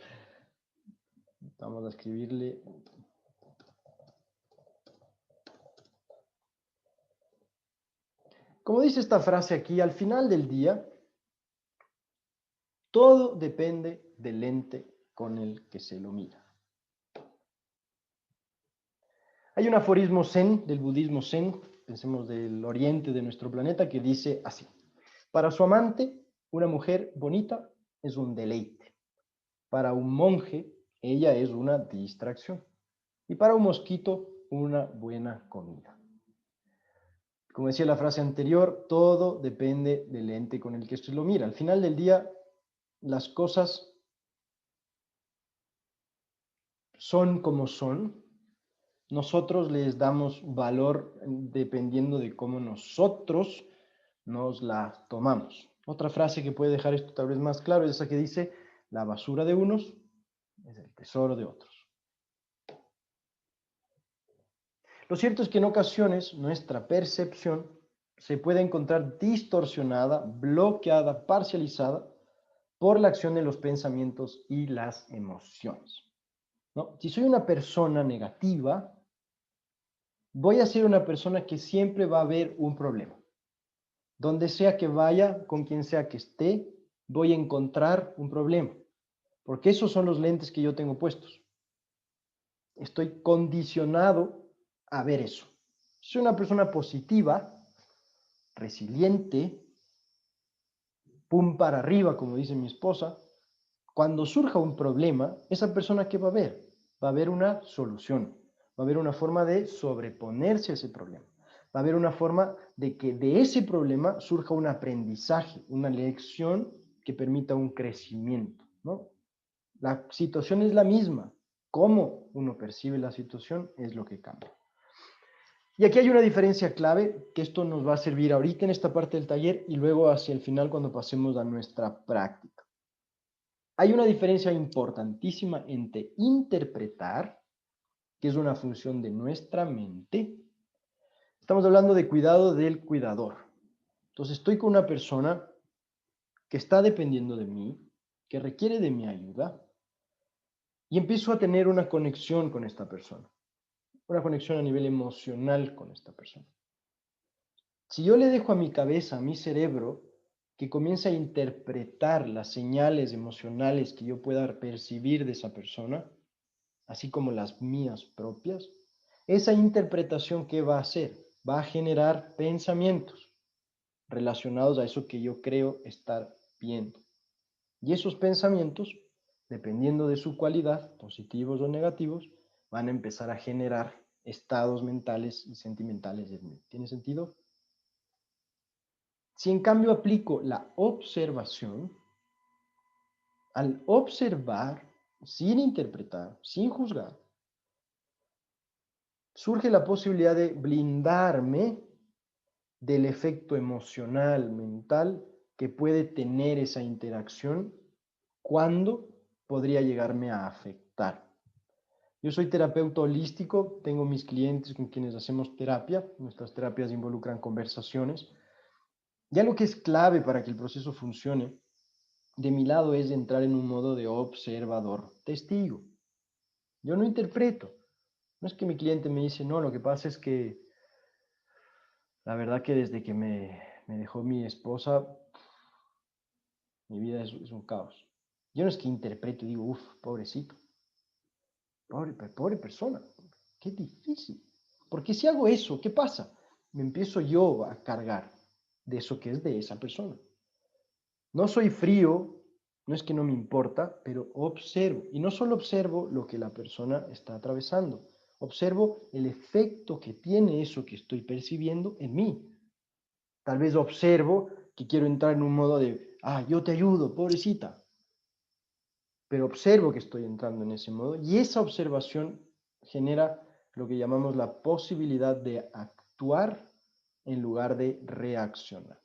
Speaker 2: Vamos a escribirle. Como dice esta frase aquí, al final del día, todo depende del lente con el que se lo mira. Hay un aforismo zen, del budismo zen, pensemos del oriente de nuestro planeta, que dice así: para su amante, una mujer bonita es un deleite. Para un monje, ella es una distracción. Y para un mosquito, una buena comida. Como decía la frase anterior, todo depende del lente con el que usted lo mira. Al final del día, las cosas son como son. Nosotros les damos valor dependiendo de cómo nosotros nos la tomamos. Otra frase que puede dejar esto tal vez más claro es esa que dice: la basura de unos es el tesoro de otros. Lo cierto es que en ocasiones nuestra percepción se puede encontrar distorsionada, bloqueada, parcializada por la acción de los pensamientos y las emociones, ¿no? Si soy una persona negativa, voy a ser una persona que siempre va a ver un problema. Donde sea que vaya, con quien sea que esté, voy a encontrar un problema, porque esos son los lentes que yo tengo puestos. Estoy condicionado a ver eso. Si soy una persona positiva, resiliente, pum para arriba, como dice mi esposa, cuando surja un problema, esa persona, ¿qué va a ver? Va a haber una solución, va a haber una forma de sobreponerse a ese problema, va a haber una forma de que de ese problema surja un aprendizaje, una lección que permita un crecimiento, ¿no? La situación es la misma, cómo uno percibe la situación es lo que cambia. Y aquí hay una diferencia clave, que esto nos va a servir ahorita en esta parte del taller y luego hacia el final cuando pasemos a nuestra práctica. Hay una diferencia importantísima entre interpretar, que es una función de nuestra mente. Estamos hablando de cuidado del cuidador. Entonces estoy con una persona que está dependiendo de mí, que requiere de mi ayuda, y empiezo a tener una conexión con esta persona, una conexión a nivel emocional con esta persona. Si yo le dejo a mi cabeza, a mi cerebro, que comience a interpretar las señales emocionales que yo pueda percibir de esa persona, así como las mías propias, esa interpretación, ¿qué va a hacer? Va a generar pensamientos relacionados a eso que yo creo estar viendo. Y esos pensamientos, dependiendo de su cualidad, positivos o negativos, van a empezar a generar estados mentales y sentimentales en mí. ¿Tiene sentido? Si en cambio aplico la observación, al observar, sin interpretar, sin juzgar, surge la posibilidad de blindarme del efecto emocional, mental, que puede tener esa interacción cuando podría llegarme a afectar. Yo soy terapeuta holístico, tengo mis clientes con quienes hacemos terapia, nuestras terapias involucran conversaciones. Ya lo que es clave para que el proceso funcione de mi lado es entrar en un modo de observador, testigo. Yo no interpreto. No es que mi cliente me dice, no, lo que pasa es que la verdad que desde que me dejó mi esposa, mi vida es un caos. Yo no es que interpreto y digo, uff, pobrecito, pobre persona, qué difícil. Porque si hago eso, ¿qué pasa? Me empiezo yo a cargar de eso que es de esa persona. No soy frío, no es que no me importa, pero observo. Y no solo observo lo que la persona está atravesando, observo el efecto que tiene eso que estoy percibiendo en mí. Tal vez observo que quiero entrar en un modo de, yo te ayudo, pobrecita. Pero observo que estoy entrando en ese modo y esa observación genera lo que llamamos la posibilidad de actuar en lugar de reaccionar.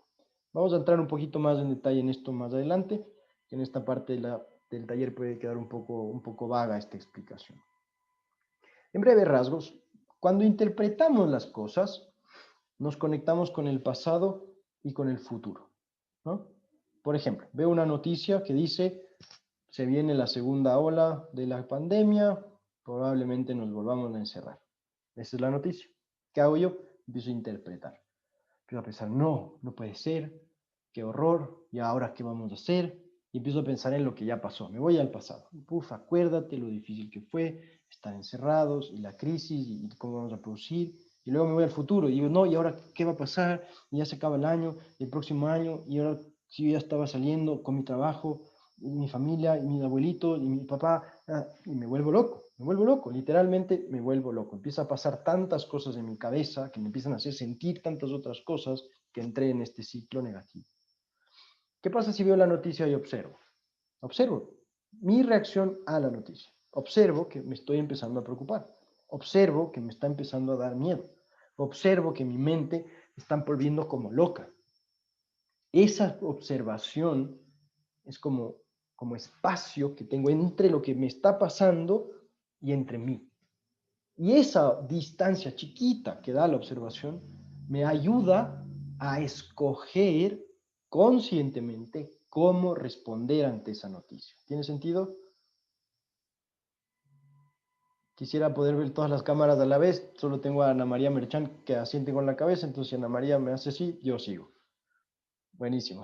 Speaker 2: Vamos a entrar un poquito más en detalle en esto más adelante, que en esta parte del taller puede quedar un poco vaga esta explicación. En breves rasgos, cuando interpretamos las cosas, nos conectamos con el pasado y con el futuro, ¿no? Por ejemplo, veo una noticia que dice, se viene la segunda ola de la pandemia, probablemente nos volvamos a encerrar. Esa es la noticia. ¿Qué hago yo? Empiezo a interpretar. Empiezo a pensar, no, no puede ser, qué horror, ¿y ahora qué vamos a hacer? Y empiezo a pensar en lo que ya pasó. Me voy al pasado. Puf, acuérdate lo difícil que fue estar encerrados y la crisis y cómo vamos a producir. Y luego me voy al futuro y digo, no, ¿y ahora qué va a pasar? Y ya se acaba el año, el próximo año, y ahora si yo ya estaba saliendo con mi trabajo, y mi familia, y mis abuelitos, y mi papá, y me vuelvo loco, literalmente me vuelvo loco. Empieza a pasar tantas cosas en mi cabeza que me empiezan a hacer sentir tantas otras cosas que entré en este ciclo negativo. ¿Qué pasa si veo la noticia y observo? Observo mi reacción a la noticia. Observo que me estoy empezando a preocupar. Observo que me está empezando a dar miedo. Observo que mi mente está volviendo como loca. Esa observación es como espacio que tengo entre lo que me está pasando y entre mí. Y esa distancia chiquita que da la observación me ayuda a escoger conscientemente cómo responder ante esa noticia. ¿Tiene sentido? Quisiera poder ver todas las cámaras a la vez, solo tengo a Ana María Merchán que asiente con la cabeza, entonces si Ana María me hace así, yo sigo. Buenísimo.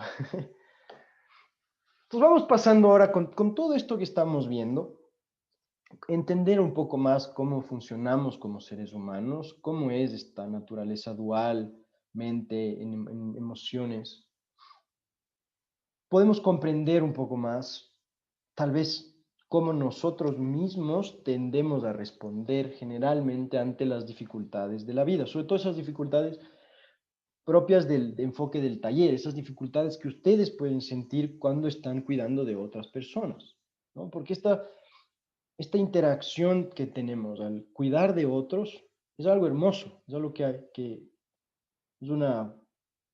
Speaker 2: Pues vamos pasando ahora con todo esto que estamos viendo, entender un poco más cómo funcionamos como seres humanos, cómo es esta naturaleza dual, mente, en emociones. Podemos comprender un poco más, tal vez, cómo nosotros mismos tendemos a responder generalmente ante las dificultades de la vida, sobre todo esas dificultades propias del enfoque del taller, esas dificultades que ustedes pueden sentir cuando están cuidando de otras personas, ¿no? Porque esta interacción que tenemos al cuidar de otros es algo hermoso, es algo que es una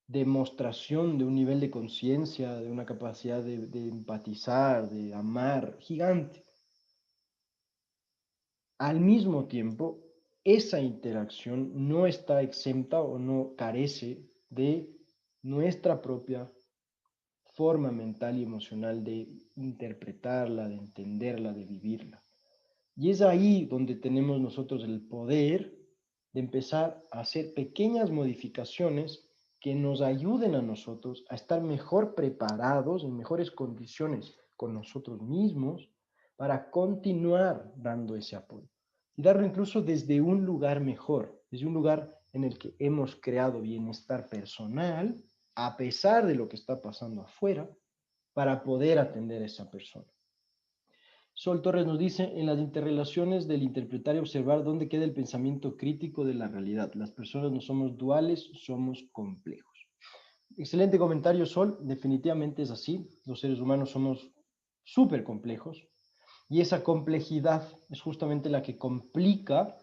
Speaker 2: demostración de un nivel de conciencia, de una capacidad de empatizar, de amar, gigante. Al mismo tiempo, esa interacción no está exenta o no carece de nuestra propia forma mental y emocional de interpretarla, de entenderla, de vivirla. Y es ahí donde tenemos nosotros el poder de empezar a hacer pequeñas modificaciones que nos ayuden a nosotros a estar mejor preparados, en mejores condiciones con nosotros mismos, para continuar dando ese apoyo. Y darlo incluso desde un lugar mejor, desde un lugar en el que hemos creado bienestar personal, a pesar de lo que está pasando afuera, para poder atender a esa persona. Sol Torres nos dice, en las interrelaciones del interpretar y observar, ¿dónde queda el pensamiento crítico de la realidad? Las personas no somos duales, somos complejos. Excelente comentario, Sol. Definitivamente es así. Los seres humanos somos súper complejos y esa complejidad es justamente la que complica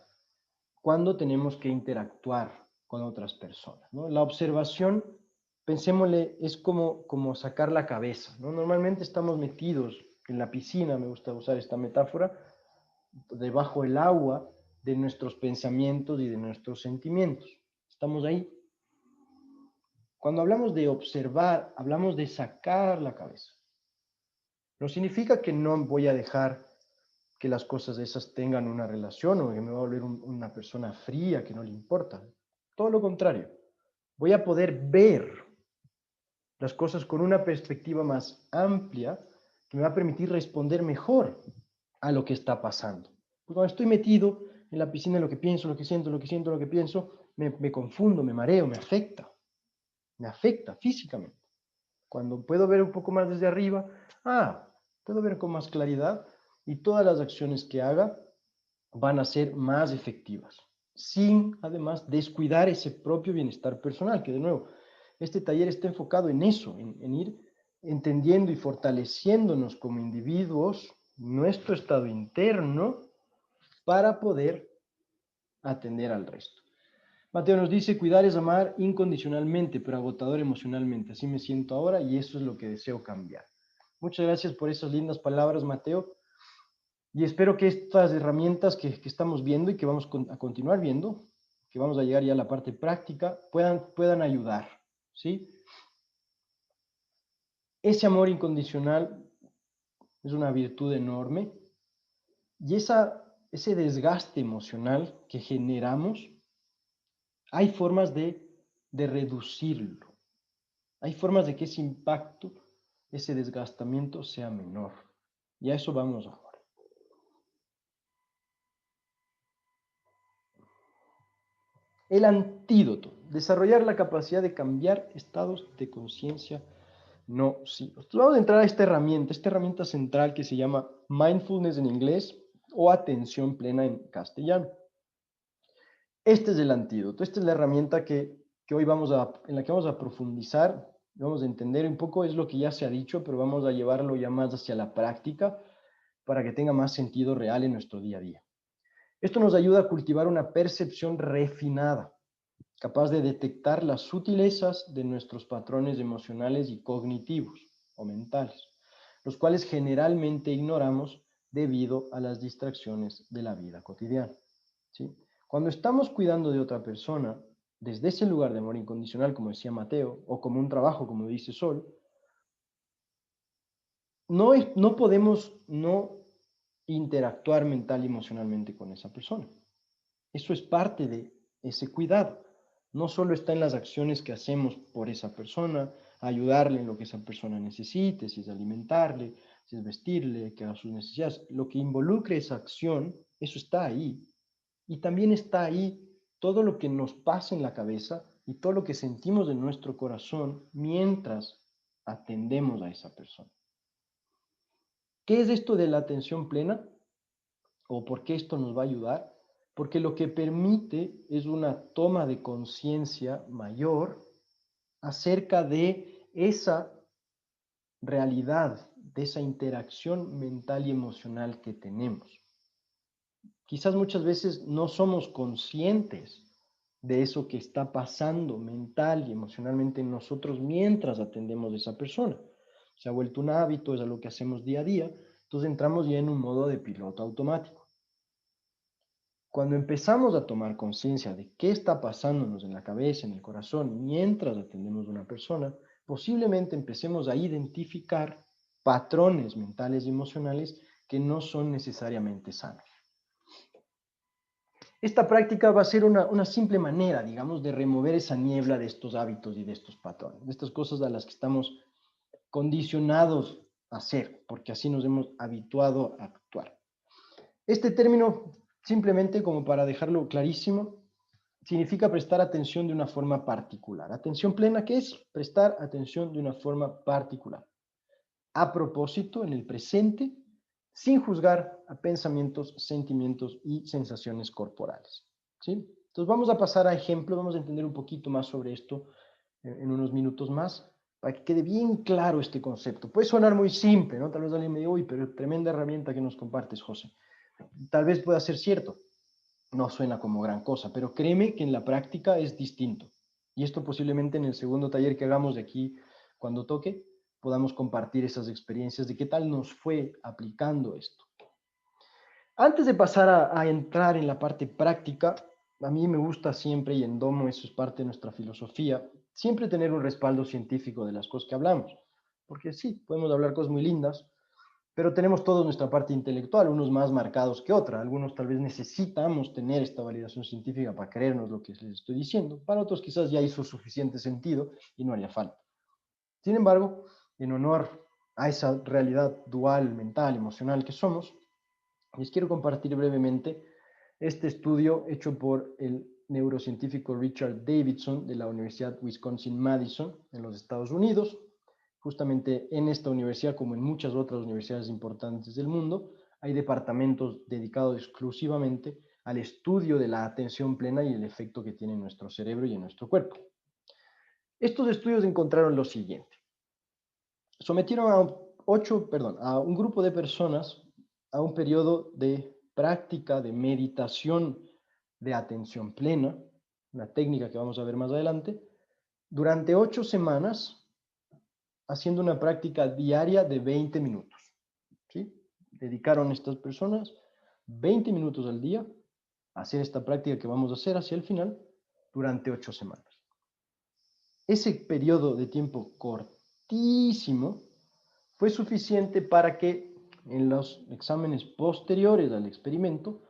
Speaker 2: cuando tenemos que interactuar con otras personas, ¿no? La observación, pensémosle, es como sacar la cabeza, ¿no? Normalmente estamos metidos en la piscina, me gusta usar esta metáfora, debajo del agua de nuestros pensamientos y de nuestros sentimientos. Estamos ahí. Cuando hablamos de observar, hablamos de sacar la cabeza. No significa que no voy a dejar que las cosas esas tengan una relación o que me va a volver una persona fría que no le importa. Todo lo contrario. Voy a poder ver las cosas con una perspectiva más amplia que me va a permitir responder mejor a lo que está pasando. Porque cuando estoy metido en la piscina, en lo que pienso, lo que siento, lo que siento, lo que pienso, me confundo, me mareo, me afecta físicamente. Cuando puedo ver un poco más desde arriba, puedo ver con más claridad y todas las acciones que haga van a ser más efectivas, sin además descuidar ese propio bienestar personal, que de nuevo, este taller está enfocado en eso, en ir entendiendo y fortaleciéndonos como individuos, nuestro estado interno, para poder atender al resto. Mateo nos dice, cuidar es amar incondicionalmente, pero agotador emocionalmente. Así me siento ahora y eso es lo que deseo cambiar. Muchas gracias por esas lindas palabras, Mateo. Y espero que estas herramientas que estamos viendo y que vamos a continuar viendo, que vamos a llegar ya a la parte práctica, puedan ayudar, ¿sí? Ese amor incondicional es una virtud enorme y ese desgaste emocional que generamos, hay formas de reducirlo. Hay formas de que ese impacto, ese desgastamiento sea menor. Y a eso vamos ahora. El antídoto, desarrollar la capacidad de cambiar estados de conciencia nocivos. Vamos a entrar a esta herramienta central que se llama mindfulness en inglés o atención plena en castellano. Este es el antídoto, esta es la herramienta que hoy en la que vamos a profundizar, vamos a entender un poco, es lo que ya se ha dicho, pero vamos a llevarlo ya más hacia la práctica para que tenga más sentido real en nuestro día a día. Esto nos ayuda a cultivar una percepción refinada, capaz de detectar las sutilezas de nuestros patrones emocionales y cognitivos o mentales, los cuales generalmente ignoramos debido a las distracciones de la vida cotidiana, ¿sí? Cuando estamos cuidando de otra persona, desde ese lugar de amor incondicional, como decía Mateo, o como un trabajo, como dice Sol, no podemos no interactuar mental y emocionalmente con esa persona. Eso es parte de ese cuidado. No solo está en las acciones que hacemos por esa persona, ayudarle en lo que esa persona necesite, si es alimentarle, si es vestirle, que haga sus necesidades. Lo que involucre esa acción, eso está ahí. Y también está ahí todo lo que nos pasa en la cabeza y todo lo que sentimos en nuestro corazón mientras atendemos a esa persona. ¿Qué es esto de la atención plena? ¿O por qué esto nos va a ayudar? Porque lo que permite es una toma de conciencia mayor acerca de esa realidad, de esa interacción mental y emocional que tenemos. Quizás muchas veces no somos conscientes de eso que está pasando mental y emocionalmente en nosotros mientras atendemos a esa persona. Se ha vuelto un hábito, es algo que hacemos día a día, entonces entramos ya en un modo de piloto automático. Cuando empezamos a tomar conciencia de qué está pasándonos en la cabeza, en el corazón, mientras atendemos a una persona, posiblemente empecemos a identificar patrones mentales y emocionales que no son necesariamente sanos. Esta práctica va a ser una simple manera, digamos, de remover esa niebla de estos hábitos y de estos patrones, de estas cosas a las que estamos condicionados a hacer, porque así nos hemos habituado a actuar. Este término, simplemente como para dejarlo clarísimo, significa prestar atención de una forma particular. Atención plena, ¿qué es? Prestar atención de una forma particular. A propósito, en el presente, sin juzgar a pensamientos, sentimientos y sensaciones corporales, ¿sí? Entonces vamos a pasar a ejemplos, vamos a entender un poquito más sobre esto en unos minutos más, para que quede bien claro este concepto. Puede sonar muy simple, ¿no? Tal vez alguien me diga, uy, pero tremenda herramienta que nos compartes, José. Tal vez pueda ser cierto, no suena como gran cosa, pero créeme que en la práctica es distinto. Y esto posiblemente en el segundo taller que hagamos de aquí, cuando toque, podamos compartir esas experiencias de qué tal nos fue aplicando esto. Antes de pasar a entrar en la parte práctica, a mí me gusta siempre, y en Domo eso es parte de nuestra filosofía, siempre tener un respaldo científico de las cosas que hablamos. Porque sí, podemos hablar cosas muy lindas, Pero tenemos toda nuestra parte intelectual, unos más marcados que otra. Algunos tal vez necesitamos tener esta validación científica para creernos lo que les estoy diciendo. Para otros quizás ya hizo suficiente sentido y no haría falta. Sin embargo, en honor a esa realidad dual, mental, emocional que somos, les quiero compartir brevemente este estudio hecho por el neurocientífico Richard Davidson de la Universidad Wisconsin-Madison en los Estados Unidos. Justamente en esta universidad, como en muchas otras universidades importantes del mundo, hay departamentos dedicados exclusivamente al estudio de la atención plena y el efecto que tiene en nuestro cerebro y en nuestro cuerpo. Estos estudios encontraron lo siguiente. Sometieron a un grupo de personas a un periodo de práctica de meditación de atención plena, una técnica que vamos a ver más adelante, durante 8 semanas, haciendo una práctica diaria de 20 minutos. ¿Sí? Dedicaron estas personas 20 minutos al día a hacer esta práctica que vamos a hacer hacia el final durante 8 semanas. Ese periodo de tiempo cortísimo fue suficiente para que en los exámenes posteriores al experimento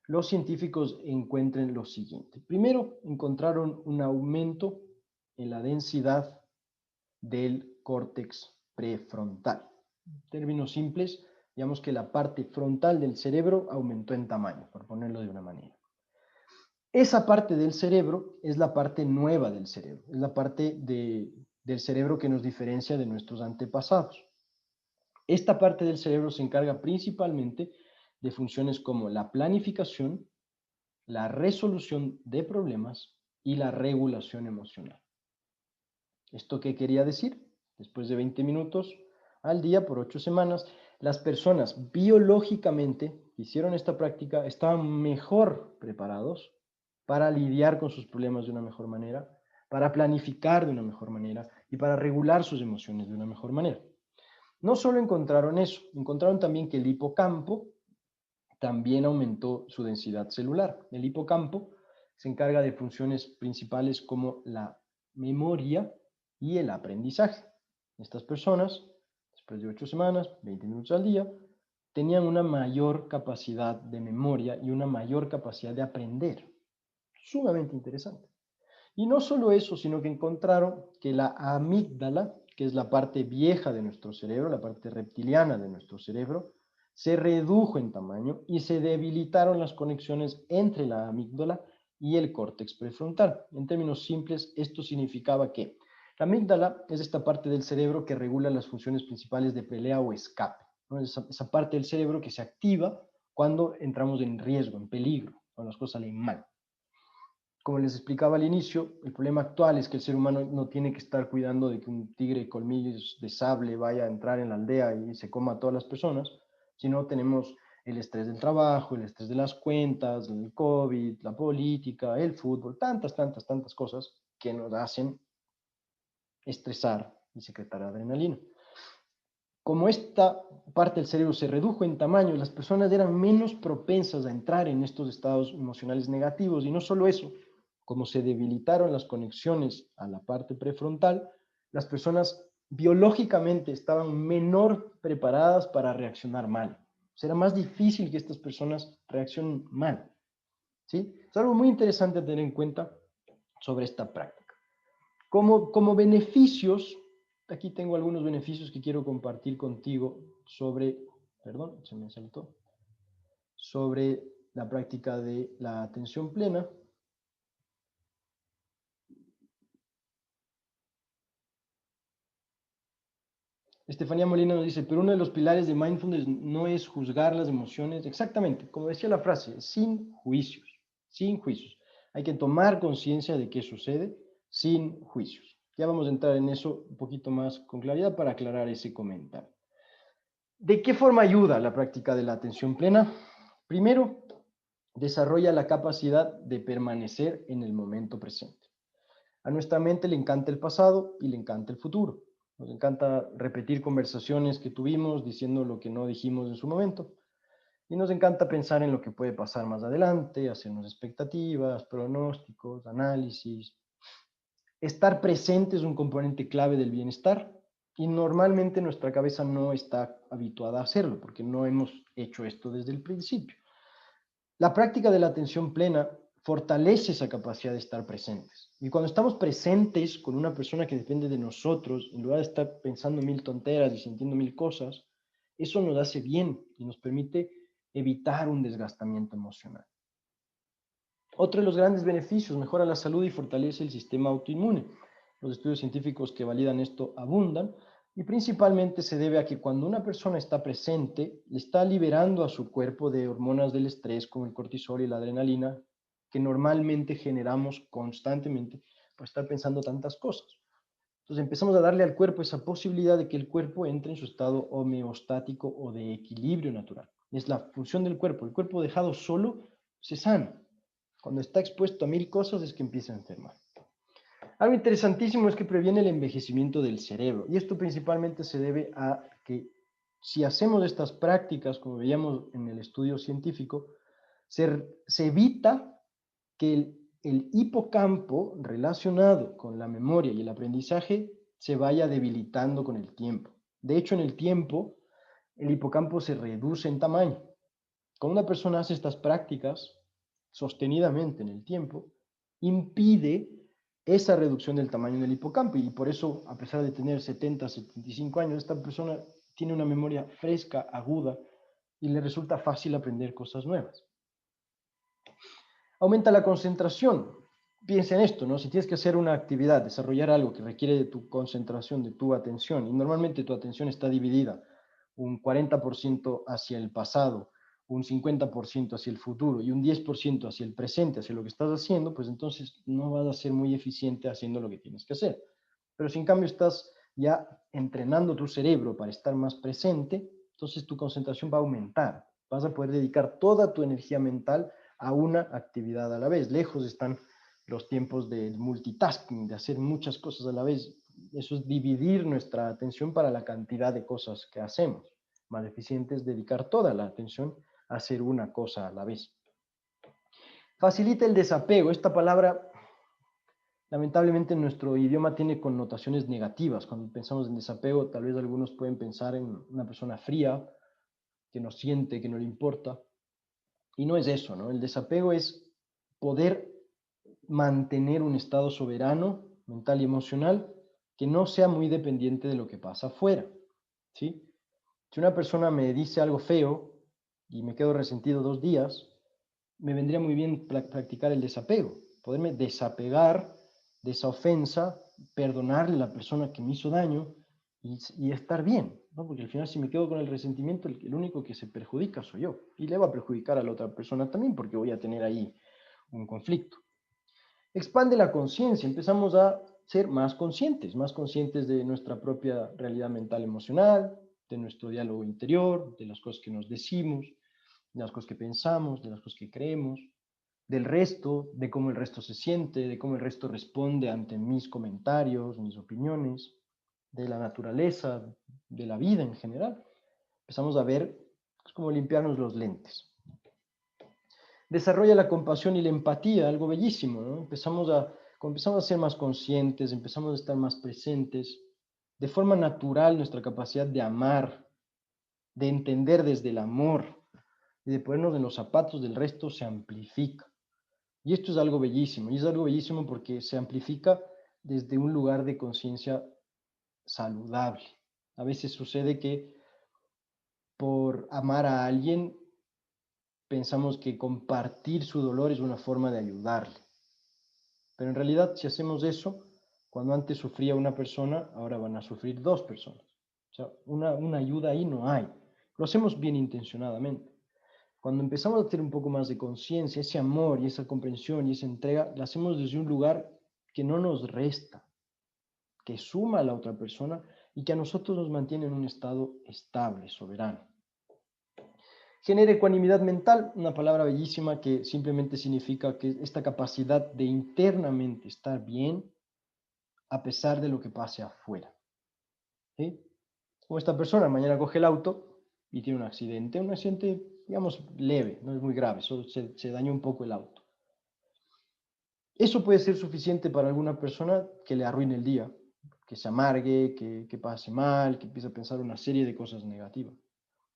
Speaker 2: los científicos encuentren lo siguiente. Primero, encontraron un aumento en la densidad del córtex prefrontal. En términos simples, digamos que la parte frontal del cerebro aumentó en tamaño, por ponerlo de una manera. Esa parte del cerebro es la parte nueva del cerebro, es la parte del cerebro que nos diferencia de nuestros antepasados. Esta parte del cerebro se encarga principalmente de funciones como la planificación, la resolución de problemas y la regulación emocional. ¿Esto qué quería decir? Después de 20 minutos al día por 8 semanas, las personas biológicamente que hicieron esta práctica estaban mejor preparados para lidiar con sus problemas de una mejor manera, para planificar de una mejor manera y para regular sus emociones de una mejor manera. No solo encontraron eso, encontraron también que el hipocampo también aumentó su densidad celular. El hipocampo se encarga de funciones principales como la memoria y el aprendizaje. Estas personas, después de 8 semanas, 20 minutos al día, tenían una mayor capacidad de memoria y una mayor capacidad de aprender. Sumamente interesante. Y no solo eso, sino que encontraron que la amígdala, que es la parte vieja de nuestro cerebro, la parte reptiliana de nuestro cerebro, se redujo en tamaño y se debilitaron las conexiones entre la amígdala y el córtex prefrontal. En términos simples, esto significaba que la amígdala es esta parte del cerebro que regula las funciones principales de pelea o escape, ¿no? Esa parte del cerebro que se activa cuando entramos en riesgo, en peligro, cuando las cosas salen mal. Como les explicaba al inicio, el problema actual es que el ser humano no tiene que estar cuidando de que un tigre de colmillos de sable vaya a entrar en la aldea y se coma a todas las personas, sino tenemos el estrés del trabajo, el estrés de las cuentas, el COVID, la política, el fútbol, tantas cosas que nos hacen estresar y secretar adrenalina. Como esta parte del cerebro se redujo en tamaño, las personas eran menos propensas a entrar en estos estados emocionales negativos. Y no solo eso, como se debilitaron las conexiones a la parte prefrontal, las personas biológicamente estaban menor preparadas para reaccionar mal. Será más difícil que estas personas reaccionen mal. ¿Sí? Es algo muy interesante a tener en cuenta sobre esta práctica. Como beneficios, aquí tengo algunos beneficios que quiero compartir contigo sobre, perdón, se me saltó, sobre la práctica de la atención plena. Estefanía Molina nos dice, pero uno de los pilares de mindfulness no es juzgar las emociones. Exactamente, como decía la frase, sin juicios, sin juicios. Hay que tomar conciencia de qué sucede sin juicios. Ya vamos a entrar en eso un poquito más con claridad para aclarar ese comentario. ¿De qué forma ayuda la práctica de la atención plena? Primero, desarrolla la capacidad de permanecer en el momento presente. A nuestra mente le encanta el pasado y le encanta el futuro. Nos encanta repetir conversaciones que tuvimos diciendo lo que no dijimos en su momento. Y nos encanta pensar en lo que puede pasar más adelante, hacernos expectativas, pronósticos, análisis. Estar presente es un componente clave del bienestar. Y normalmente nuestra cabeza no está habituada a hacerlo, porque no hemos hecho esto desde el principio. La práctica de la atención plena fortalece esa capacidad de estar presentes. Y cuando estamos presentes con una persona que depende de nosotros, en lugar de estar pensando mil tonteras y sintiendo mil cosas, eso nos hace bien y nos permite evitar un desgastamiento emocional. Otro de los grandes beneficios: mejora la salud y fortalece el sistema autoinmune. Los estudios científicos que validan esto abundan, y principalmente se debe a que cuando una persona está presente, le está liberando a su cuerpo de hormonas del estrés como el cortisol y la adrenalina, que normalmente generamos constantemente por estar pensando tantas cosas. Entonces empezamos a darle al cuerpo esa posibilidad de que el cuerpo entre en su estado homeostático o de equilibrio natural. Es la función del cuerpo. El cuerpo dejado solo se sana. Cuando está expuesto a mil cosas es que empieza a enfermar. Algo interesantísimo es que previene el envejecimiento del cerebro, y esto principalmente se debe a que si hacemos estas prácticas, como veíamos en el estudio científico, se evita que el hipocampo relacionado con la memoria y el aprendizaje se vaya debilitando con el tiempo. De hecho, en el tiempo, el hipocampo se reduce en tamaño. Cuando una persona hace estas prácticas sostenidamente en el tiempo, impide esa reducción del tamaño del hipocampo, y por eso, a pesar de tener 70, 75 años, esta persona tiene una memoria fresca, aguda, y le resulta fácil aprender cosas nuevas. Aumenta la concentración. Piensa en esto, ¿no? Si tienes que hacer una actividad, desarrollar algo que requiere de tu concentración, de tu atención, y normalmente tu atención está dividida un 40% hacia el pasado, un 50% hacia el futuro y un 10% hacia el presente, hacia lo que estás haciendo, pues entonces no vas a ser muy eficiente haciendo lo que tienes que hacer. Pero si en cambio estás ya entrenando tu cerebro para estar más presente, entonces tu concentración va a aumentar. Vas a poder dedicar toda tu energía mental a una actividad a la vez. Lejos están los tiempos del multitasking, de hacer muchas cosas a la vez. Eso es dividir nuestra atención para la cantidad de cosas que hacemos. Más eficiente es dedicar toda la atención a hacer una cosa a la vez. Facilita el desapego. Esta palabra, lamentablemente, en nuestro idioma tiene connotaciones negativas. Cuando pensamos en desapego, tal vez algunos pueden pensar en una persona fría, que no siente, que no le importa. Y no es eso, ¿no? El desapego es poder mantener un estado soberano, mental y emocional, que no sea muy dependiente de lo que pasa afuera, ¿sí? Si una persona me dice algo feo y me quedo resentido 2 días, me vendría muy bien practicar el desapego, poderme desapegar de esa ofensa, perdonarle a la persona que me hizo daño y estar bien, ¿no? Porque al final, si me quedo con el resentimiento, el único que se perjudica soy yo, y le va a perjudicar a la otra persona también, porque voy a tener ahí un conflicto. Expande la conciencia, empezamos a ser más conscientes de nuestra propia realidad mental emocional, de nuestro diálogo interior, de las cosas que nos decimos, de las cosas que pensamos, de las cosas que creemos, del resto, de cómo el resto se siente, de cómo el resto responde ante mis comentarios, mis opiniones, de la naturaleza, de la vida en general. Empezamos a ver, es como limpiarnos los lentes. Desarrolla la compasión y la empatía, algo bellísimo, ¿no? Empezamos a ser más conscientes, empezamos a estar más presentes. De forma natural, nuestra capacidad de amar, de entender desde el amor y de ponernos en los zapatos del resto se amplifica. Y esto es algo bellísimo, y es algo bellísimo porque se amplifica desde un lugar de conciencia saludable. A veces sucede que por amar a alguien pensamos que compartir su dolor es una forma de ayudarle. Pero en realidad, si hacemos eso, cuando antes sufría una persona, ahora van a sufrir 2 personas. O sea, una ayuda ahí no hay. Lo hacemos bien intencionadamente. Cuando empezamos a tener un poco más de conciencia, ese amor y esa comprensión y esa entrega, la hacemos desde un lugar que no nos resta, que suma a la otra persona y que a nosotros nos mantiene en un estado estable, soberano. Genera ecuanimidad mental, una palabra bellísima que simplemente significa que esta capacidad de internamente estar bien a pesar de lo que pase afuera. ¿Sí? Como esta persona mañana coge el auto y tiene un accidente, digamos leve, no es muy grave, solo se dañó un poco el auto. Eso puede ser suficiente para alguna persona que le arruine el día, que se amargue, que pase mal, que empiece a pensar una serie de cosas negativas.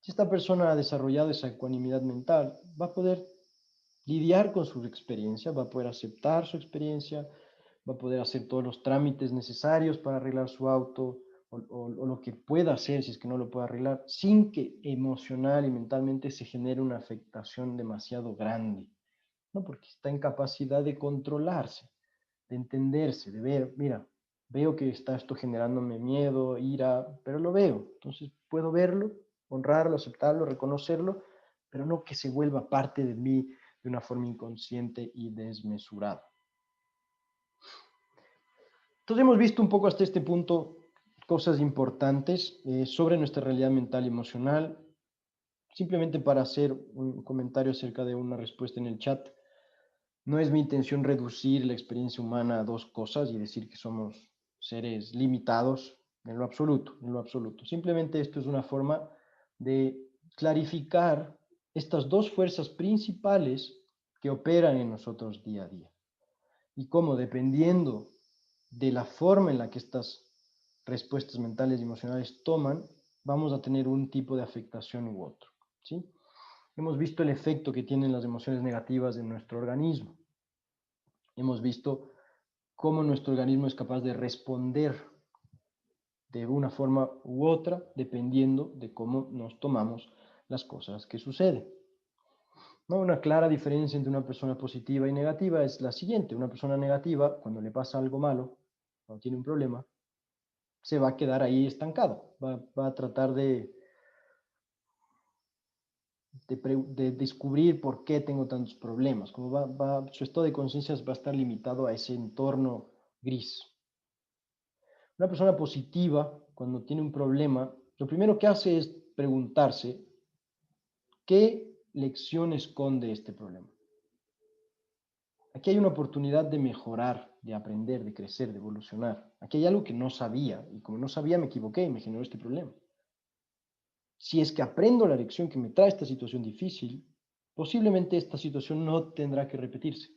Speaker 2: Si esta persona ha desarrollado esa ecuanimidad mental, va a poder lidiar con su experiencia, va a poder aceptar su experiencia, va a poder hacer todos los trámites necesarios para arreglar su auto o lo que pueda hacer si es que no lo puede arreglar, sin que emocional y mentalmente se genere una afectación demasiado grande, ¿no? Porque está en capacidad de controlarse, de entenderse, de ver, mira, veo que está esto generándome miedo, ira, pero lo veo, entonces puedo verlo, honrarlo, aceptarlo, reconocerlo, pero no que se vuelva parte de mí de una forma inconsciente y desmesurada. Entonces hemos visto un poco hasta este punto cosas importantes sobre nuestra realidad mental y emocional. Simplemente para hacer un comentario acerca de una respuesta en el chat, no es mi intención reducir la experiencia humana a dos cosas y decir que somos seres limitados en lo absoluto, en lo absoluto. Simplemente esto es una forma de clarificar estas dos fuerzas principales que operan en nosotros día a día y cómo, dependiendo de la forma en la que estas respuestas mentales y emocionales toman, vamos a tener un tipo de afectación u otro, ¿sí? Hemos visto el efecto que tienen las emociones negativas en nuestro organismo. Hemos visto cómo nuestro organismo es capaz de responder de una forma u otra, dependiendo de cómo nos tomamos las cosas que suceden. ¿No? Una clara diferencia entre una persona positiva y negativa es la siguiente. Una persona negativa, cuando le pasa algo malo, cuando tiene un problema, se va a quedar ahí estancado. Va a tratar de descubrir por qué tengo tantos problemas. Como su estado de conciencia va a estar limitado a ese entorno gris. Una persona positiva, cuando tiene un problema, lo primero que hace es preguntarse, ¿qué lección esconde este problema? Aquí hay una oportunidad de mejorar, de aprender, de crecer, de evolucionar. Aquí hay algo que no sabía, y como no sabía me equivoqué y me generó este problema. Si es que aprendo la lección que me trae esta situación difícil, posiblemente esta situación no tendrá que repetirse,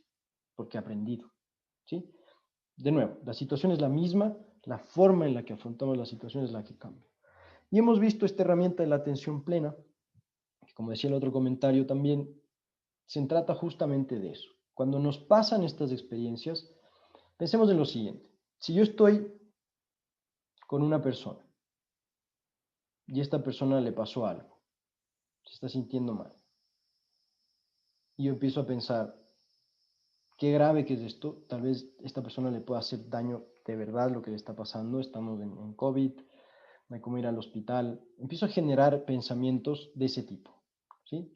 Speaker 2: porque he aprendido, ¿sí? De nuevo, la situación es la misma, la forma en la que afrontamos la situación es la que cambia. Y hemos visto esta herramienta de la atención plena, que como decía el otro comentario también, se trata justamente de eso. Cuando nos pasan estas experiencias, pensemos en lo siguiente. Si yo estoy con una persona y a esta persona le pasó algo, se está sintiendo mal, y yo empiezo a pensar, qué grave que es esto, tal vez esta persona le pueda hacer daño de verdad lo que le está pasando, estamos en COVID, no hay cómo ir al hospital, empiezo a generar pensamientos de ese tipo, ¿sí?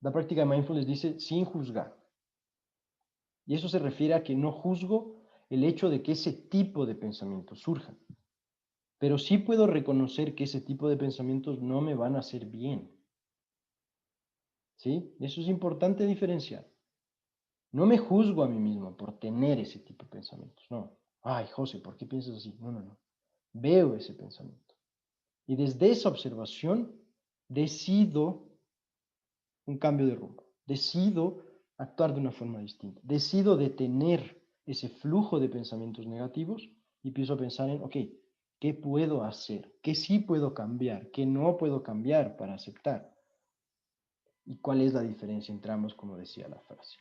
Speaker 2: La práctica de mindfulness dice sin juzgar, y eso se refiere a que no juzgo el hecho de que ese tipo de pensamientos surjan, pero sí puedo reconocer que ese tipo de pensamientos no me van a hacer bien, ¿sí? Eso es importante diferenciar. No me juzgo a mí mismo por tener ese tipo de pensamientos, no. Ay, José, ¿por qué piensas así? No, no, no. Veo ese pensamiento. Y desde esa observación decido un cambio de rumbo. Decido actuar de una forma distinta. Decido detener ese flujo de pensamientos negativos y empiezo a pensar en, ok, ¿qué puedo hacer? ¿Qué sí puedo cambiar? ¿Qué no puedo cambiar para aceptar? ¿Y cuál es la diferencia entre ambos, como decía la frase?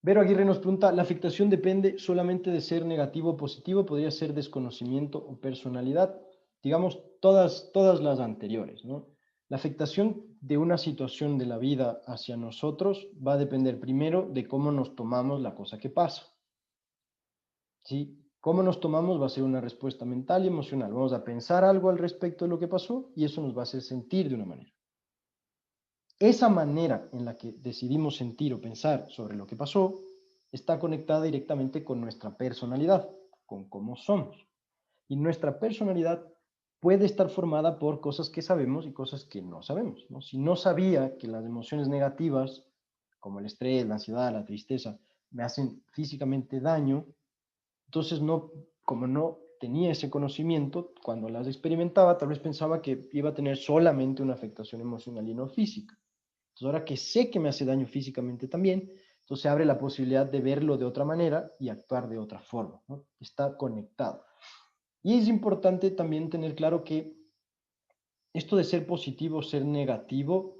Speaker 2: Vero Aguirre nos pregunta, ¿la afectación depende solamente de ser negativo o positivo? ¿Podría ser desconocimiento o personalidad? Digamos, todas las anteriores, ¿no? La afectación de una situación de la vida hacia nosotros va a depender primero de cómo nos tomamos la cosa que pasa, ¿sí? Cómo nos tomamos va a ser una respuesta mental y emocional. Vamos a pensar algo al respecto de lo que pasó y eso nos va a hacer sentir de una manera. Esa manera en la que decidimos sentir o pensar sobre lo que pasó está conectada directamente con nuestra personalidad, con cómo somos. Y nuestra personalidad puede estar formada por cosas que sabemos y cosas que no sabemos, ¿no? Si no sabía que las emociones negativas, como el estrés, la ansiedad, la tristeza, me hacen físicamente daño, entonces no, como no tenía ese conocimiento, cuando las experimentaba, tal vez pensaba que iba a tener solamente una afectación emocional y no física. Entonces, ahora que sé que me hace daño físicamente también, Entonces abre la posibilidad de verlo de otra manera y actuar de otra forma, ¿no? Está conectado. Y es importante también tener claro que esto de ser positivo o ser negativo,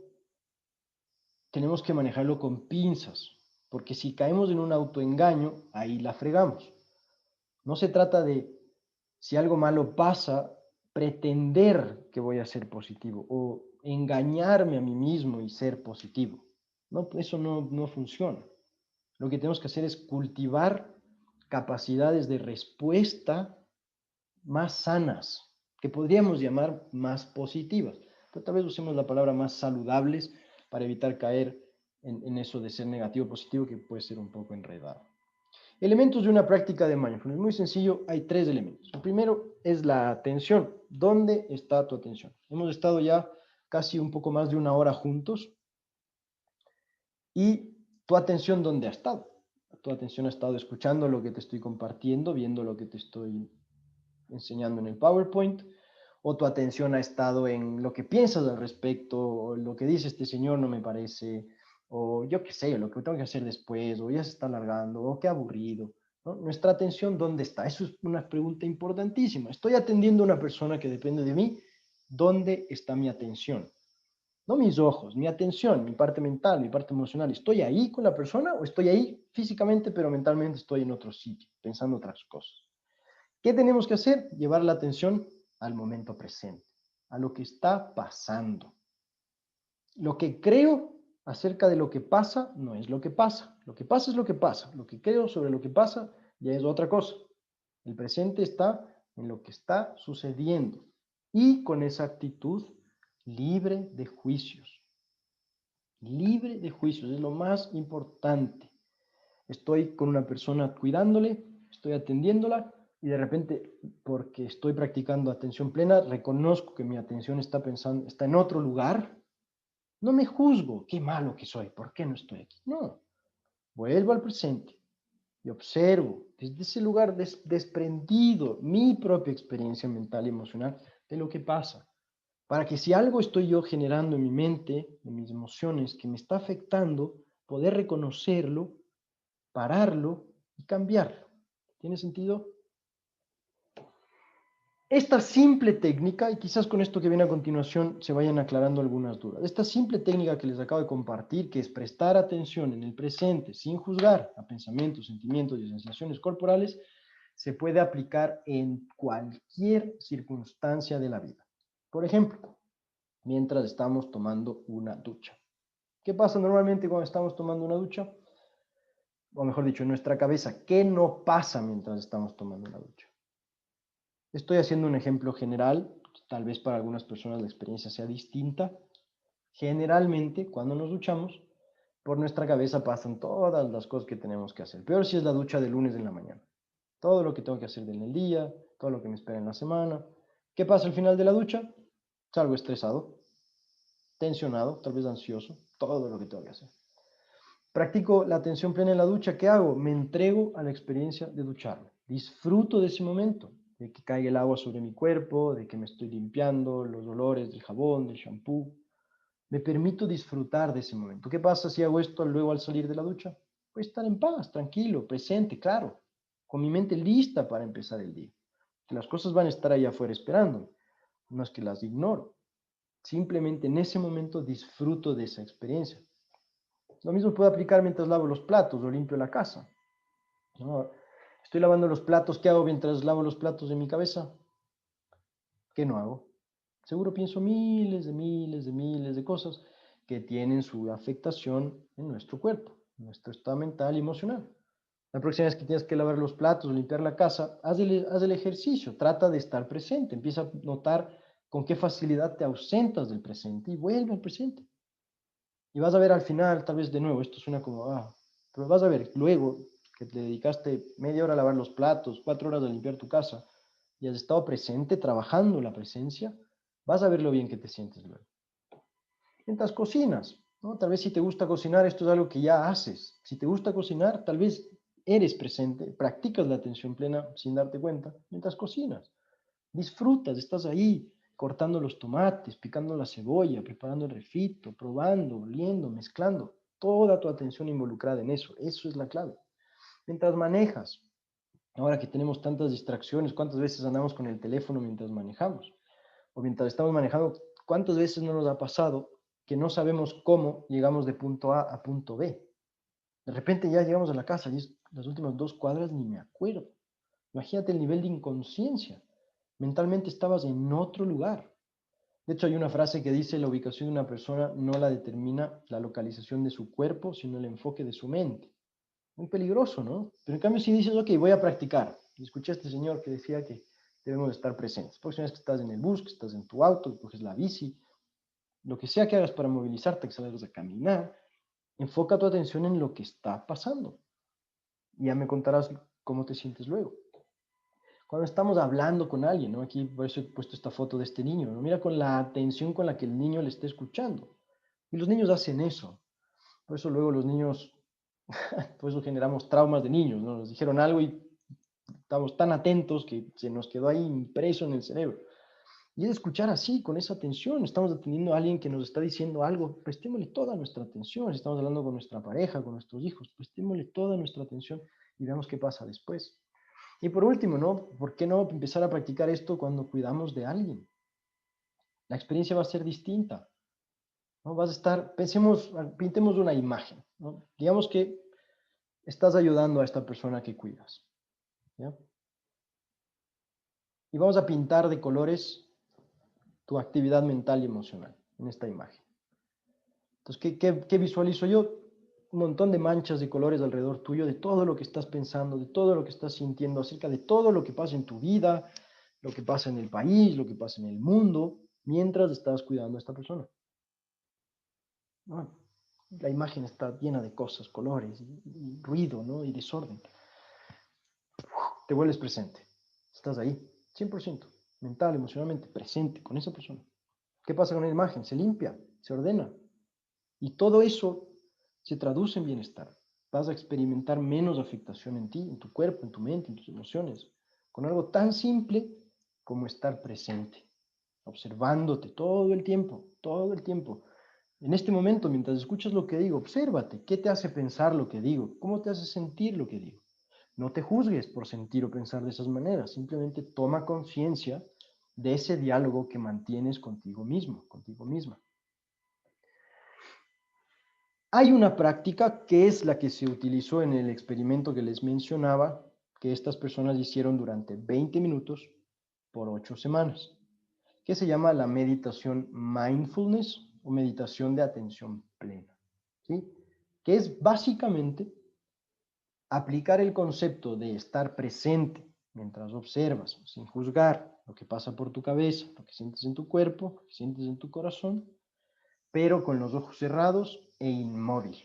Speaker 2: tenemos que manejarlo con pinzas, porque si caemos en un autoengaño, ahí la fregamos. No se trata de, si algo malo pasa, pretender que voy a ser positivo o engañarme a mí mismo y ser positivo. No, eso no funciona. Lo que tenemos que hacer es cultivar capacidades de respuesta más sanas, que podríamos llamar más positivas, pero tal vez usemos la palabra más saludables para evitar caer en eso de ser negativo o positivo, que puede ser un poco enredado. Elementos de una práctica de mindfulness. Muy sencillo, hay 3 elementos. El primero es la atención. ¿Dónde está tu atención? Hemos estado ya casi un poco más de una hora juntos. ¿Y tu atención dónde ha estado? Tu atención ha estado escuchando lo que te estoy compartiendo, viendo lo que te estoy enseñando en el PowerPoint, o tu atención ha estado en lo que piensas al respecto, o lo que dice este señor no me parece, o yo qué sé, lo que tengo que hacer después, o ya se está alargando, o qué aburrido, ¿no? Nuestra atención, ¿dónde está? Eso es una pregunta importantísima. Estoy atendiendo a una persona que depende de mí, ¿dónde está mi atención? No mis ojos, mi atención, mi parte mental, mi parte emocional. ¿Estoy ahí con la persona o estoy ahí físicamente, pero mentalmente estoy en otro sitio, pensando otras cosas? ¿Qué tenemos que hacer? Llevar la atención al momento presente, a lo que está pasando. Lo que creo acerca de lo que pasa no es lo que pasa. Lo que pasa es lo que pasa. Lo que creo sobre lo que pasa ya es otra cosa. El presente está en lo que está sucediendo y con esa actitud libre de juicios. Libre de juicios es lo más importante. Estoy con una persona cuidándole, estoy atendiéndola y de repente, porque estoy practicando atención plena, reconozco que mi atención está en otro lugar. No me juzgo, qué malo que soy, ¿por qué no estoy aquí? No, vuelvo al presente y observo desde ese lugar desprendido mi propia experiencia mental y emocional de lo que pasa. Para que si algo estoy yo generando en mi mente, en mis emociones, que me está afectando, poder reconocerlo, pararlo y cambiarlo. ¿Tiene sentido? Esta simple técnica, y quizás con esto que viene a continuación se vayan aclarando algunas dudas, esta simple técnica que les acabo de compartir, que es prestar atención en el presente sin juzgar a pensamientos, sentimientos y sensaciones corporales, se puede aplicar en cualquier circunstancia de la vida. Por ejemplo, mientras estamos tomando una ducha. ¿Qué pasa normalmente cuando estamos tomando una ducha? O mejor dicho, en nuestra cabeza, ¿qué no pasa mientras estamos tomando una ducha? Estoy haciendo un ejemplo general, tal vez para algunas personas la experiencia sea distinta. Generalmente, cuando nos duchamos, por nuestra cabeza pasan todas las cosas que tenemos que hacer. Peor si es la ducha de lunes en la mañana. Todo lo que tengo que hacer en el día, todo lo que me espera en la semana. ¿Qué pasa al final de la ducha? Salgo estresado, tensionado, tal vez ansioso, todo lo que tengo que hacer. Practico la atención plena en la ducha. ¿Qué hago? Me entrego a la experiencia de ducharme. Disfruto de ese momento, de que caiga el agua sobre mi cuerpo, de que me estoy limpiando, los olores del jabón, del shampoo. Me permito disfrutar de ese momento. ¿Qué pasa si hago esto luego al salir de la ducha? Voy a estar en paz, tranquilo, presente, claro, con mi mente lista para empezar el día. Que las cosas van a estar allá afuera esperando. No es que las ignoro. Simplemente en ese momento disfruto de esa experiencia. Lo mismo puedo aplicar mientras lavo los platos o limpio la casa. ¿No? Estoy lavando los platos, ¿qué hago mientras lavo los platos en mi cabeza? ¿Qué no hago? Seguro pienso miles de cosas que tienen su afectación en nuestro cuerpo, en nuestro estado mental y emocional. La próxima vez que tienes que lavar los platos o limpiar la casa, haz el ejercicio, trata de estar presente, empieza a notar con qué facilidad te ausentas del presente y vuelve al presente. Y vas a ver al final, tal vez de nuevo, esto suena como, pero vas a ver luego que te dedicaste media hora a lavar los platos, 4 horas a limpiar tu casa y has estado presente, trabajando la presencia, vas a ver lo bien que te sientes luego. Mientras cocinas, ¿no? Tal vez si te gusta cocinar, esto es algo que ya haces. Si te gusta cocinar, tal vez eres presente, practicas la atención plena sin darte cuenta, mientras cocinas. Disfrutas, estás ahí, cortando los tomates, picando la cebolla, preparando el refrito, probando, oliendo, mezclando. toda tu atención involucrada en eso. Eso es la clave. Mientras manejas, ahora que tenemos tantas distracciones, ¿cuántas veces andamos con el teléfono mientras manejamos? O mientras estamos manejando, ¿cuántas veces no nos ha pasado que no sabemos cómo llegamos de punto A a punto B? De repente ya llegamos a la casa y las últimas 2 cuadras ni me acuerdo. Imagínate el nivel de inconsciencia. Mentalmente estabas en otro lugar. De hecho, hay una frase que dice: la ubicación de una persona no la determina la localización de su cuerpo, sino el enfoque de su mente. Muy peligroso, ¿no? Pero en cambio, si dices, ok, voy a practicar. Escuché a este señor que decía que debemos estar presentes. La próxima vez que estás en el bus, que estás en tu auto, que coges la bici, lo que sea que hagas para movilizarte, que salgas a caminar, enfoca tu atención en lo que está pasando. Y ya me contarás cómo te sientes luego. Cuando estamos hablando con alguien, ¿no? Aquí por eso he puesto esta foto de este niño, ¿no? Mira con la atención con la que el niño le está escuchando. Y los niños hacen eso. Por eso luego los niños, por eso generamos traumas de niños, ¿no? Nos dijeron algo y estamos tan atentos que se nos quedó ahí impreso en el cerebro. Y es escuchar así, con esa atención. Estamos atendiendo a alguien que nos está diciendo algo, prestémosle toda nuestra atención. Si estamos hablando con nuestra pareja, con nuestros hijos, prestémosle toda nuestra atención y veamos qué pasa después. Y por último, ¿no? ¿Por qué no empezar a practicar esto cuando cuidamos de alguien? La experiencia va a ser distinta, ¿no? Vas a estar, pintemos una imagen, ¿no? Digamos que estás ayudando a esta persona que cuidas, ¿ya? Y vamos a pintar de colores tu actividad mental y emocional en esta imagen. Entonces, ¿qué visualizo yo? Un montón de manchas de colores alrededor tuyo, de todo lo que estás pensando, de todo lo que estás sintiendo, acerca de todo lo que pasa en tu vida, lo que pasa en el país, lo que pasa en el mundo, mientras estás cuidando a esta persona. ¿No? La imagen está llena de cosas, colores, y ruido, ¿no? Y desorden. Te vuelves presente. Estás ahí, 100%, mental, emocionalmente, presente con esa persona. ¿Qué pasa con la imagen? Se limpia, se ordena. Y todo eso se traduce en bienestar. Vas a experimentar menos afectación en ti, en tu cuerpo, en tu mente, en tus emociones, con algo tan simple como estar presente, observándote todo el tiempo, todo el tiempo. En este momento, mientras escuchas lo que digo, obsérvate. ¿Qué te hace pensar lo que digo? ¿Cómo te hace sentir lo que digo? No te juzgues por sentir o pensar de esas maneras. Simplemente toma conciencia de ese diálogo que mantienes contigo mismo, contigo misma. Hay una práctica que es la que se utilizó en el experimento que les mencionaba, que estas personas hicieron durante 20 minutos por 8 semanas, que se llama la meditación mindfulness o meditación de atención plena, ¿sí? Que es básicamente aplicar el concepto de estar presente mientras observas, sin juzgar lo que pasa por tu cabeza, lo que sientes en tu cuerpo, lo que sientes en tu corazón, pero con los ojos cerrados e inmóvil,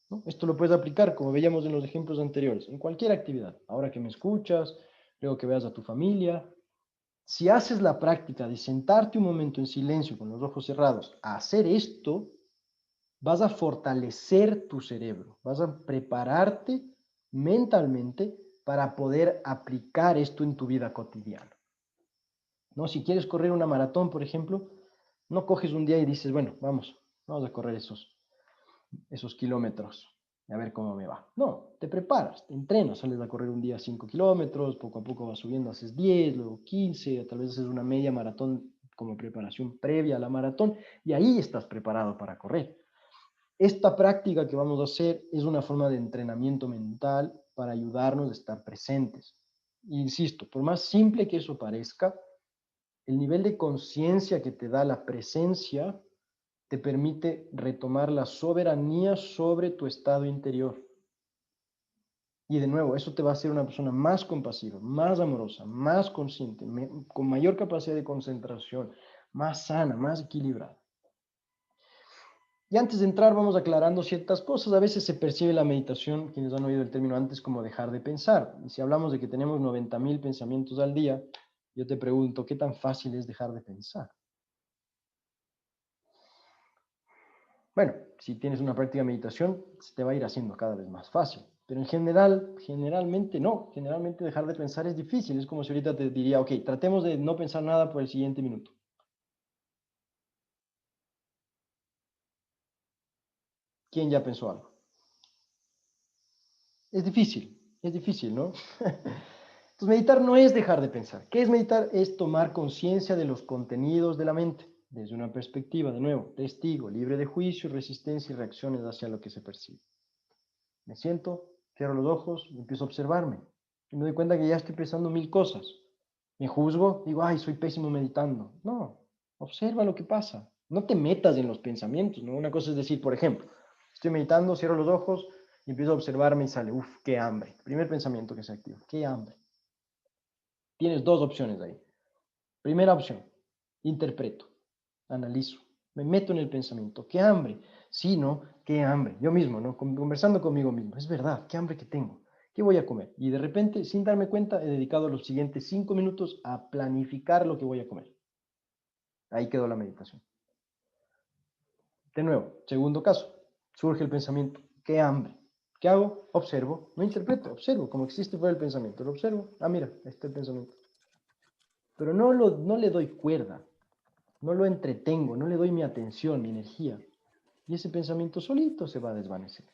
Speaker 2: ¿no? Esto lo puedes aplicar, como veíamos en los ejemplos anteriores, en cualquier actividad. Ahora que me escuchas, luego que veas a tu familia. Si haces la práctica de sentarte un momento en silencio con los ojos cerrados a hacer esto, vas a fortalecer tu cerebro, vas a prepararte mentalmente para poder aplicar esto en tu vida cotidiana, ¿no? Si quieres correr una maratón, por ejemplo, no coges un día y dices, bueno, vamos a correr esos kilómetros y a ver cómo me va. No, te preparas, te entrenas, sales a correr un día 5 kilómetros, poco a poco vas subiendo, haces 10, luego 15, tal vez haces una media maratón como preparación previa a la maratón y ahí estás preparado para correr. Esta práctica que vamos a hacer es una forma de entrenamiento mental para ayudarnos a estar presentes. Insisto, por más simple que eso parezca, el nivel de conciencia que te da la presencia te permite retomar la soberanía sobre tu estado interior. Y de nuevo, eso te va a hacer una persona más compasiva, más amorosa, más consciente, con mayor capacidad de concentración, más sana, más equilibrada. Y antes de entrar vamos aclarando ciertas cosas. A veces se percibe la meditación, quienes han oído el término antes, como dejar de pensar. Y si hablamos de que tenemos 90.000 pensamientos al día, yo te pregunto, ¿qué tan fácil es dejar de pensar? Bueno, si tienes una práctica de meditación, se te va a ir haciendo cada vez más fácil. Pero en general, generalmente no. Generalmente dejar de pensar es difícil. Es como si ahorita te diría, ok, tratemos de no pensar nada por el siguiente minuto. ¿Quién ya pensó algo? Es difícil, ¿no? Entonces, meditar no es dejar de pensar. ¿Qué es meditar? Es tomar conciencia de los contenidos de la mente, desde una perspectiva, de nuevo, testigo, libre de juicio, resistencia y reacciones hacia lo que se percibe. Me siento, cierro los ojos y empiezo a observarme. Y me doy cuenta que ya estoy pensando 1000 cosas. Me juzgo, digo, ay, soy pésimo meditando. No, observa lo que pasa. No te metas en los pensamientos, ¿no? Una cosa es decir, por ejemplo, estoy meditando, cierro los ojos y empiezo a observarme y sale, uff, qué hambre. Primer pensamiento que se activa, qué hambre. Tienes dos opciones ahí. Primera opción, interpreto, analizo, me meto en el pensamiento. ¿Qué hambre? Sí, ¿no? ¿Qué hambre? Yo mismo, ¿no? Conversando conmigo mismo. Es verdad, ¿qué hambre que tengo? ¿Qué voy a comer? Y de repente, sin darme cuenta, he dedicado los siguientes 5 minutos a planificar lo que voy a comer. Ahí quedó la meditación. De nuevo, segundo caso, surge el pensamiento. ¿Qué hambre? ¿Qué hago? Observo, no interpreto, observo, como existe fuera el pensamiento. Lo observo, mira, ahí está el pensamiento. Pero no le doy cuerda, no lo entretengo, no le doy mi atención, mi energía. Y ese pensamiento solito se va a desvanecer.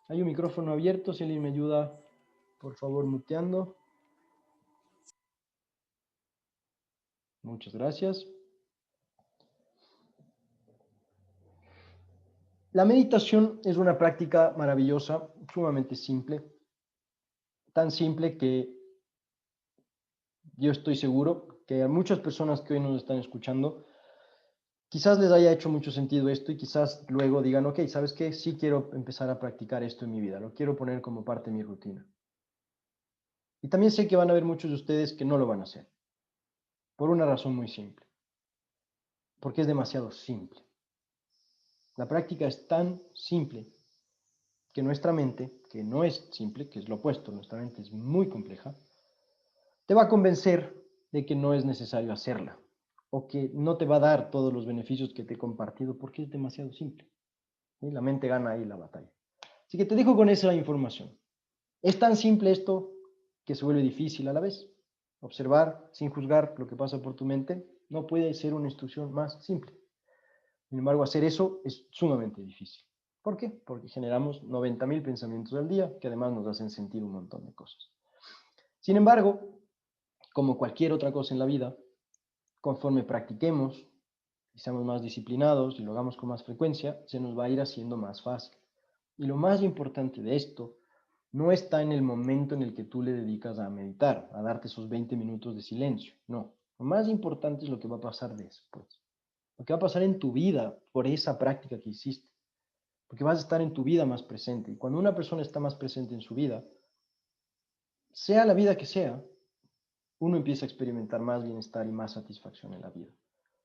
Speaker 2: Hay un micrófono abierto, si alguien me ayuda, por favor, muteando. Muchas gracias. La meditación es una práctica maravillosa, sumamente simple. Tan simple que yo estoy seguro que a muchas personas que hoy nos están escuchando, quizás les haya hecho mucho sentido esto y quizás luego digan, ok, ¿sabes qué? Sí quiero empezar a practicar esto en mi vida, lo quiero poner como parte de mi rutina. Y también sé que van a haber muchos de ustedes que no lo van a hacer, por una razón muy simple, porque es demasiado simple. La práctica es tan simple que nuestra mente, que no es simple, que es lo opuesto, nuestra mente es muy compleja, te va a convencer de que no es necesario hacerla o que no te va a dar todos los beneficios que te he compartido porque es demasiado simple. ¿Sí? La mente gana ahí la batalla. Así que te dejo con esa información. Es tan simple esto que se vuelve difícil a la vez. Observar sin juzgar lo que pasa por tu mente no puede ser una instrucción más simple. Sin embargo, hacer eso es sumamente difícil. ¿Por qué? Porque generamos 90.000 pensamientos al día que además nos hacen sentir un montón de cosas. Sin embargo, como cualquier otra cosa en la vida, conforme practiquemos y seamos más disciplinados y lo hagamos con más frecuencia, se nos va a ir haciendo más fácil. Y lo más importante de esto no está en el momento en el que tú le dedicas a meditar, a darte esos 20 minutos de silencio. No, lo más importante es lo que va a pasar después. Lo que va a pasar en tu vida por esa práctica que hiciste. Porque vas a estar en tu vida más presente. Y cuando una persona está más presente en su vida, sea la vida que sea, uno empieza a experimentar más bienestar y más satisfacción en la vida.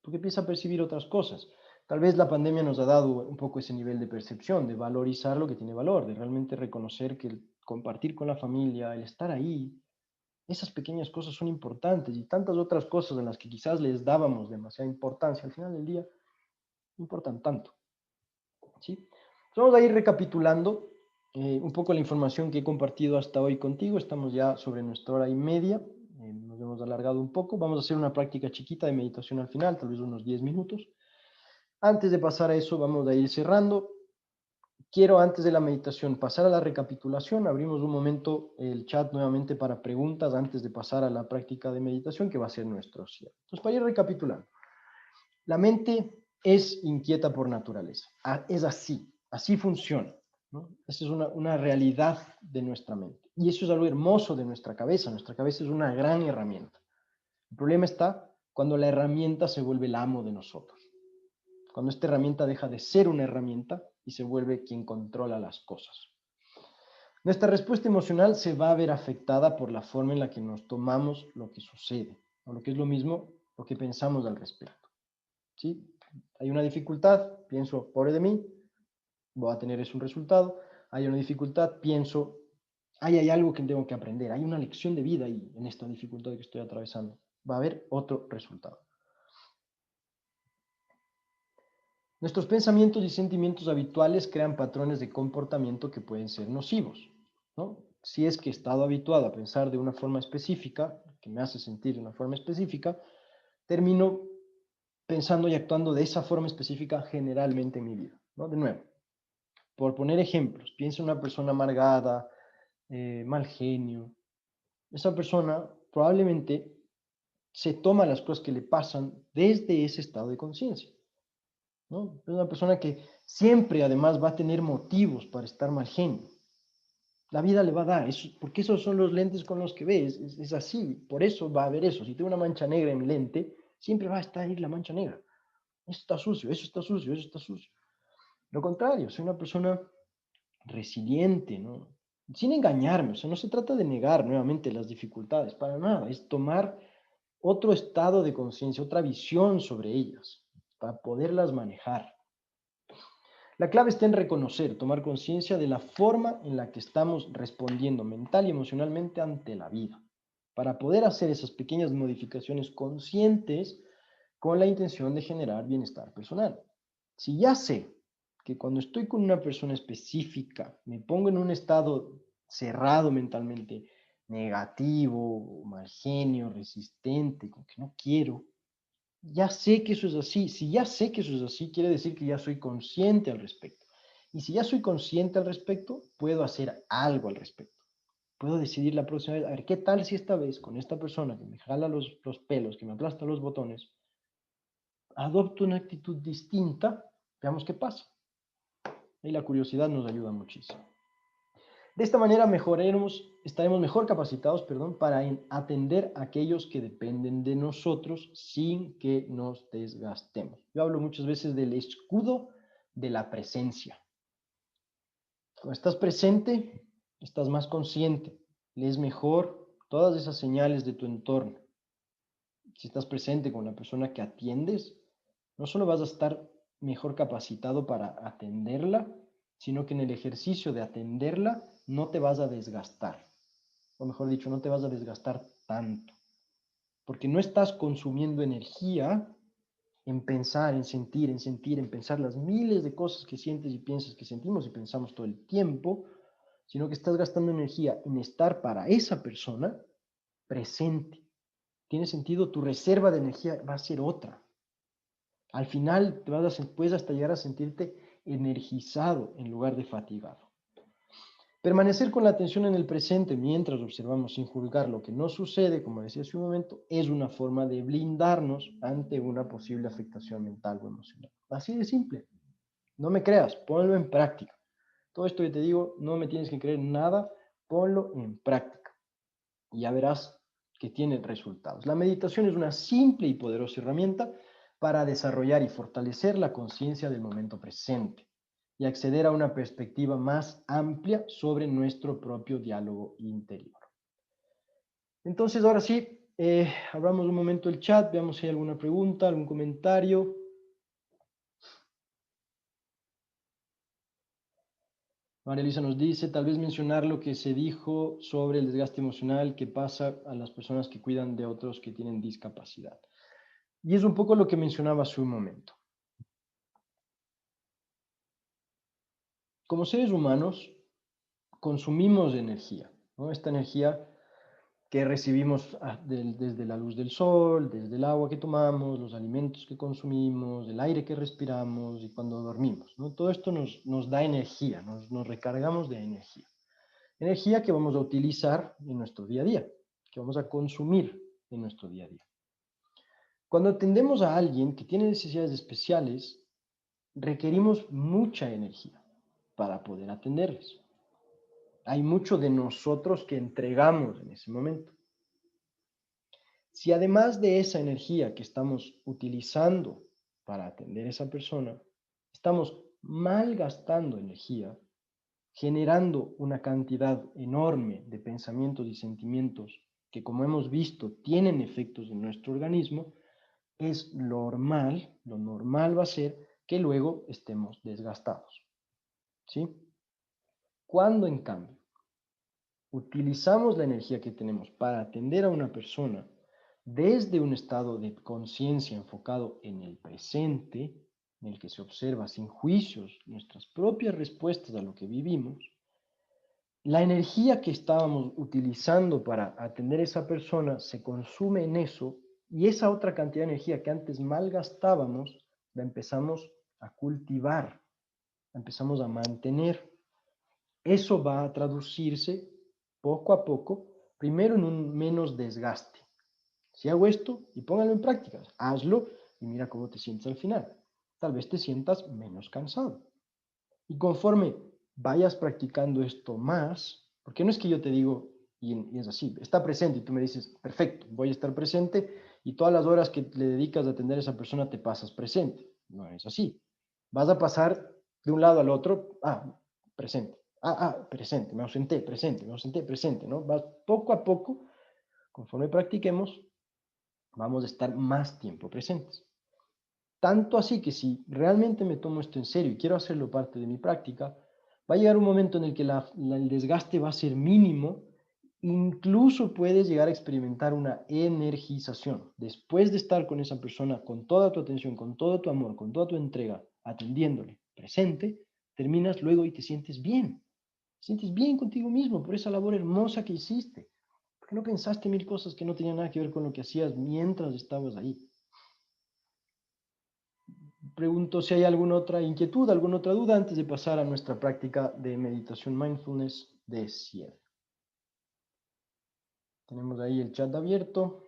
Speaker 2: Porque empieza a percibir otras cosas. Tal vez la pandemia nos ha dado un poco ese nivel de percepción, de valorizar lo que tiene valor, de realmente reconocer que el compartir con la familia, el estar ahí, esas pequeñas cosas son importantes y tantas otras cosas en las que quizás les dábamos demasiada importancia, al final del día no importan tanto. ¿Sí? Vamos a ir recapitulando un poco la información que he compartido hasta hoy contigo. Estamos ya sobre nuestra hora y media. Nos hemos alargado un poco. Vamos a hacer una práctica chiquita de meditación al final, tal vez unos 10 minutos. Antes de pasar a eso, vamos a ir cerrando. Quiero, antes de la meditación, pasar a la recapitulación. Abrimos un momento el chat nuevamente para preguntas antes de pasar a la práctica de meditación, que va a ser nuestro cierre. Entonces, para ir recapitulando. La mente es inquieta por naturaleza. Es así funciona, ¿no? Esa es una realidad de nuestra mente. Y eso es algo hermoso de nuestra cabeza. Nuestra cabeza es una gran herramienta. El problema está cuando la herramienta se vuelve el amo de nosotros. Cuando esta herramienta deja de ser una herramienta y se vuelve quien controla las cosas. Nuestra respuesta emocional se va a ver afectada por la forma en la que nos tomamos lo que sucede, o lo que es lo mismo, lo que pensamos al respecto. ¿Sí? Hay una dificultad, pienso, pobre de mí, voy a tener eso un resultado. Hay una dificultad, pienso, hay algo que tengo que aprender, hay una lección de vida ahí en esta dificultad que estoy atravesando. Va a haber otro resultado. Nuestros pensamientos y sentimientos habituales crean patrones de comportamiento que pueden ser nocivos, ¿no? Si es que he estado habituado a pensar de una forma específica, que me hace sentir de una forma específica, termino pensando y actuando de esa forma específica generalmente en mi vida, ¿no? De nuevo, Por poner ejemplos, piensa en una persona amargada, mal genio. Esa persona probablemente se toma las cosas que le pasan desde ese estado de conciencia, ¿no? Es una persona que siempre además va a tener motivos para estar mal genio. La vida le va a dar, porque esos son los lentes con los que ves, es así, por eso va a haber eso. Si tengo una mancha negra en mi lente, siempre va a estar ahí la mancha negra. Eso está sucio, eso está sucio, eso está sucio. Lo contrario, soy una persona resiliente, ¿no? Sin engañarme, o sea, no se trata de negar nuevamente las dificultades, para nada, es tomar otro estado de conciencia, otra visión sobre ellas, para poderlas manejar. La clave está en reconocer, tomar conciencia de la forma en la que estamos respondiendo mental y emocionalmente ante la vida, para poder hacer esas pequeñas modificaciones conscientes con la intención de generar bienestar personal. Si ya sé que cuando estoy con una persona específica me pongo en un estado cerrado mentalmente, negativo, mal genio, resistente, con que no quiero, ya sé que eso es así. Si ya sé que eso es así, quiere decir que ya soy consciente al respecto. Y si ya soy consciente al respecto, puedo hacer algo al respecto. Puedo decidir la próxima vez, a ver, ¿qué tal si esta vez con esta persona que me jala los pelos, que me aplasta los botones, adopto una actitud distinta? Veamos qué pasa. Y la curiosidad nos ayuda muchísimo. De esta manera estaremos mejor capacitados, para atender a aquellos que dependen de nosotros sin que nos desgastemos. Yo hablo muchas veces del escudo de la presencia. Cuando estás presente, estás más consciente, lees mejor todas esas señales de tu entorno. Si estás presente con la persona que atiendes, no solo vas a estar mejor capacitado para atenderla, sino que en el ejercicio de atenderla no te vas a desgastar. O mejor dicho, no te vas a desgastar tanto. Porque no estás consumiendo energía en pensar, en sentir, en pensar las miles de cosas que sientes y piensas que sentimos y pensamos todo el tiempo, sino que estás gastando energía en estar para esa persona presente. Tiene sentido, tu reserva de energía va a ser otra. Al final puedes hasta llegar a sentirte energizado en lugar de fatigado. Permanecer con la atención en el presente mientras observamos sin juzgar lo que no sucede, como decía hace un momento, es una forma de blindarnos ante una posible afectación mental o emocional. Así de simple. No me creas, ponlo en práctica. Todo esto que te digo, no me tienes que creer nada, ponlo en práctica. Y ya verás que tiene resultados. La meditación es una simple y poderosa herramienta para desarrollar y fortalecer la conciencia del momento presente y acceder a una perspectiva más amplia sobre nuestro propio diálogo interior. Entonces, ahora sí, abramos un momento el chat, veamos si hay alguna pregunta, algún comentario. María Luisa nos dice, tal vez mencionar lo que se dijo sobre el desgaste emocional que pasa a las personas que cuidan de otros que tienen discapacidad. Y es un poco lo que mencionaba hace un momento. Como seres humanos, consumimos energía, ¿no? Esta energía que recibimos desde la luz del sol, desde el agua que tomamos, los alimentos que consumimos, el aire que respiramos y cuando dormimos, ¿no? Todo esto nos da energía, nos recargamos de energía. Energía que vamos a utilizar en nuestro día a día, que vamos a consumir en nuestro día a día. Cuando atendemos a alguien que tiene necesidades especiales, requerimos mucha energía para poder atenderles. Hay mucho de nosotros que entregamos en ese momento. Si además de esa energía que estamos utilizando para atender a esa persona, estamos malgastando energía, generando una cantidad enorme de pensamientos y sentimientos que, como hemos visto, tienen efectos en nuestro organismo, es lo normal va a ser que luego estemos desgastados. ¿Sí? Cuando, en cambio, utilizamos la energía que tenemos para atender a una persona desde un estado de conciencia enfocado en el presente, en el que se observa sin juicios nuestras propias respuestas a lo que vivimos, la energía que estábamos utilizando para atender a esa persona se consume en eso, y esa otra cantidad de energía que antes malgastábamos la empezamos a cultivar. empezamos a mantener. Eso va a traducirse poco a poco, primero en un menos desgaste. Si hago esto, y póngalo en práctica, hazlo y mira cómo te sientes al final. Tal vez te sientas menos cansado. Y conforme vayas practicando esto más, porque no es que yo te digo, y es así, está presente y tú me dices, perfecto, voy a estar presente y todas las horas que le dedicas a atender a esa persona te pasas presente. No es así. Vas a pasar de un lado al otro, presente, presente, me ausenté, presente, ¿no? Vas poco a poco, conforme practiquemos, vamos a estar más tiempo presentes. Tanto así que si realmente me tomo esto en serio y quiero hacerlo parte de mi práctica, va a llegar un momento en el que el desgaste va a ser mínimo, incluso puedes llegar a experimentar una energización. Después de estar con esa persona, con toda tu atención, con todo tu amor, con toda tu entrega, atendiéndole, presente, terminas luego y te sientes bien. Te sientes bien contigo mismo por esa labor hermosa que hiciste. Porque no pensaste mil cosas que no tenían nada que ver con lo que hacías mientras estabas ahí. Pregunto si hay alguna otra inquietud, alguna otra duda antes de pasar a nuestra práctica de meditación mindfulness de cierre. Tenemos ahí el chat abierto.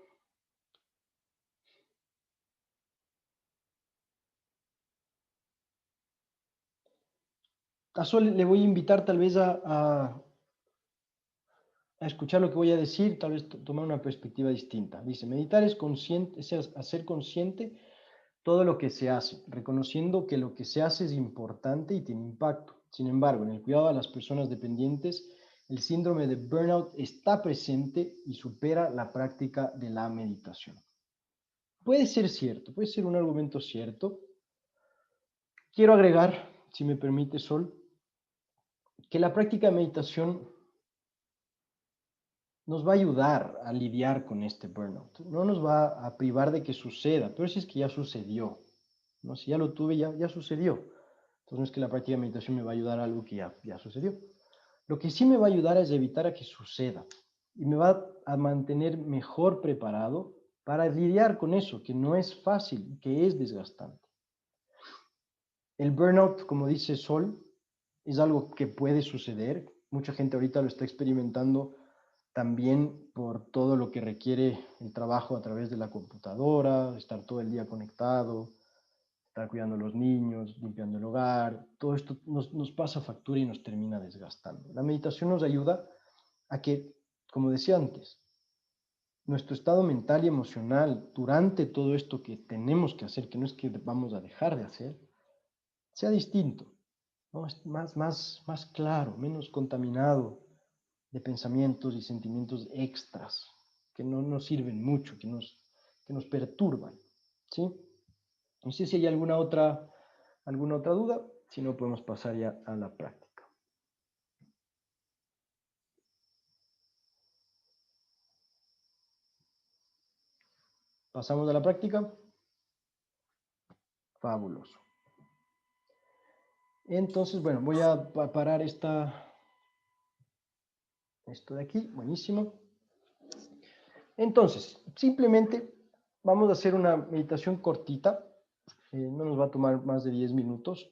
Speaker 2: A Sol le voy a invitar tal vez a escuchar lo que voy a decir, tal vez tomar una perspectiva distinta. Dice, meditar es consciente, es hacer consciente todo lo que se hace, reconociendo que lo que se hace es importante y tiene impacto. Sin embargo, en el cuidado a las personas dependientes, el síndrome de burnout está presente y supera la práctica de la meditación. Puede ser cierto, puede ser un argumento cierto. Quiero agregar, si me permite, Sol, que la práctica de meditación nos va a ayudar a lidiar con este burnout. No nos va a privar de que suceda, pero si es que ya sucedió, ¿no? Si ya lo tuve, ya sucedió. Entonces no es que la práctica de meditación me va a ayudar a algo que ya sucedió. Lo que sí me va a ayudar es evitar a que suceda y me va a mantener mejor preparado para lidiar con eso, que no es fácil, que es desgastante. El burnout, como dice Sol, es algo que puede suceder. Mucha gente ahorita lo está experimentando también por todo lo que requiere el trabajo a través de la computadora, estar todo el día conectado, estar cuidando a los niños, limpiando el hogar. Todo esto nos pasa factura y nos termina desgastando. La meditación nos ayuda a que, como decía antes, nuestro estado mental y emocional durante todo esto que tenemos que hacer, que no es que vamos a dejar de hacer, sea distinto, ¿no? Es más claro, menos contaminado de pensamientos y sentimientos extras que no nos sirven mucho, que nos perturban, ¿sí? No sé si hay alguna otra duda, si no podemos pasar ya a la práctica. ¿Pasamos a la práctica? Fabuloso. Entonces, bueno, voy a parar esto de aquí, buenísimo. Entonces, simplemente vamos a hacer una meditación cortita, no nos va a tomar más de 10 minutos.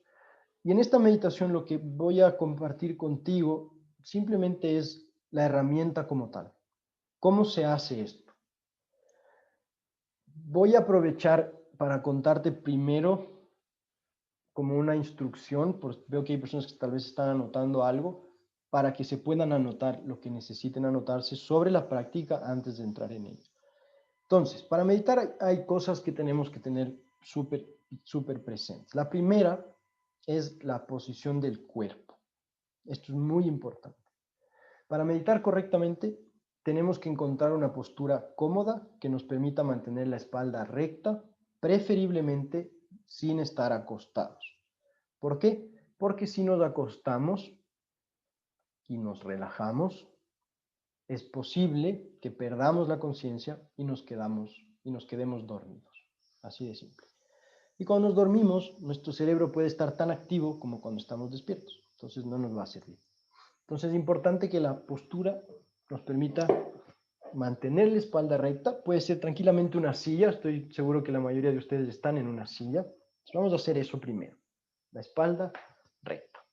Speaker 2: Y en esta meditación lo que voy a compartir contigo simplemente es la herramienta como tal. ¿Cómo se hace esto? Voy a aprovechar para contarte primero como una instrucción, veo que hay personas que tal vez están anotando algo, para que se puedan anotar lo que necesiten anotarse sobre la práctica antes de entrar en ello. Entonces, para meditar hay cosas que tenemos que tener súper presentes. La primera es la posición del cuerpo. Esto es muy importante. Para meditar correctamente, tenemos que encontrar una postura cómoda que nos permita mantener la espalda recta, preferiblemente sin estar acostados. ¿Por qué? Porque si nos acostamos y nos relajamos, es posible que perdamos la conciencia y nos quedemos dormidos. Así de simple. Y cuando nos dormimos, nuestro cerebro puede estar tan activo como cuando estamos despiertos. Entonces no nos va a servir. Entonces es importante que la postura nos permita mantener la espalda recta. Puede ser tranquilamente una silla. Estoy seguro que la mayoría de ustedes están en una silla. Entonces vamos a hacer eso primero. La espalda recta.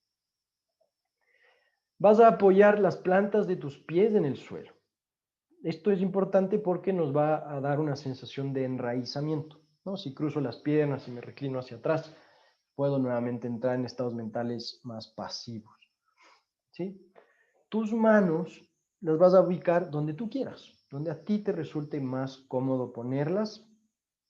Speaker 2: Vas a apoyar las plantas de tus pies en el suelo. Esto es importante porque nos va a dar una sensación de enraizamiento, ¿no? Si cruzo las piernas y me reclino hacia atrás, puedo nuevamente entrar en estados mentales más pasivos, ¿sí? Tus manos las vas a ubicar donde tú quieras, donde a ti te resulte más cómodo ponerlas.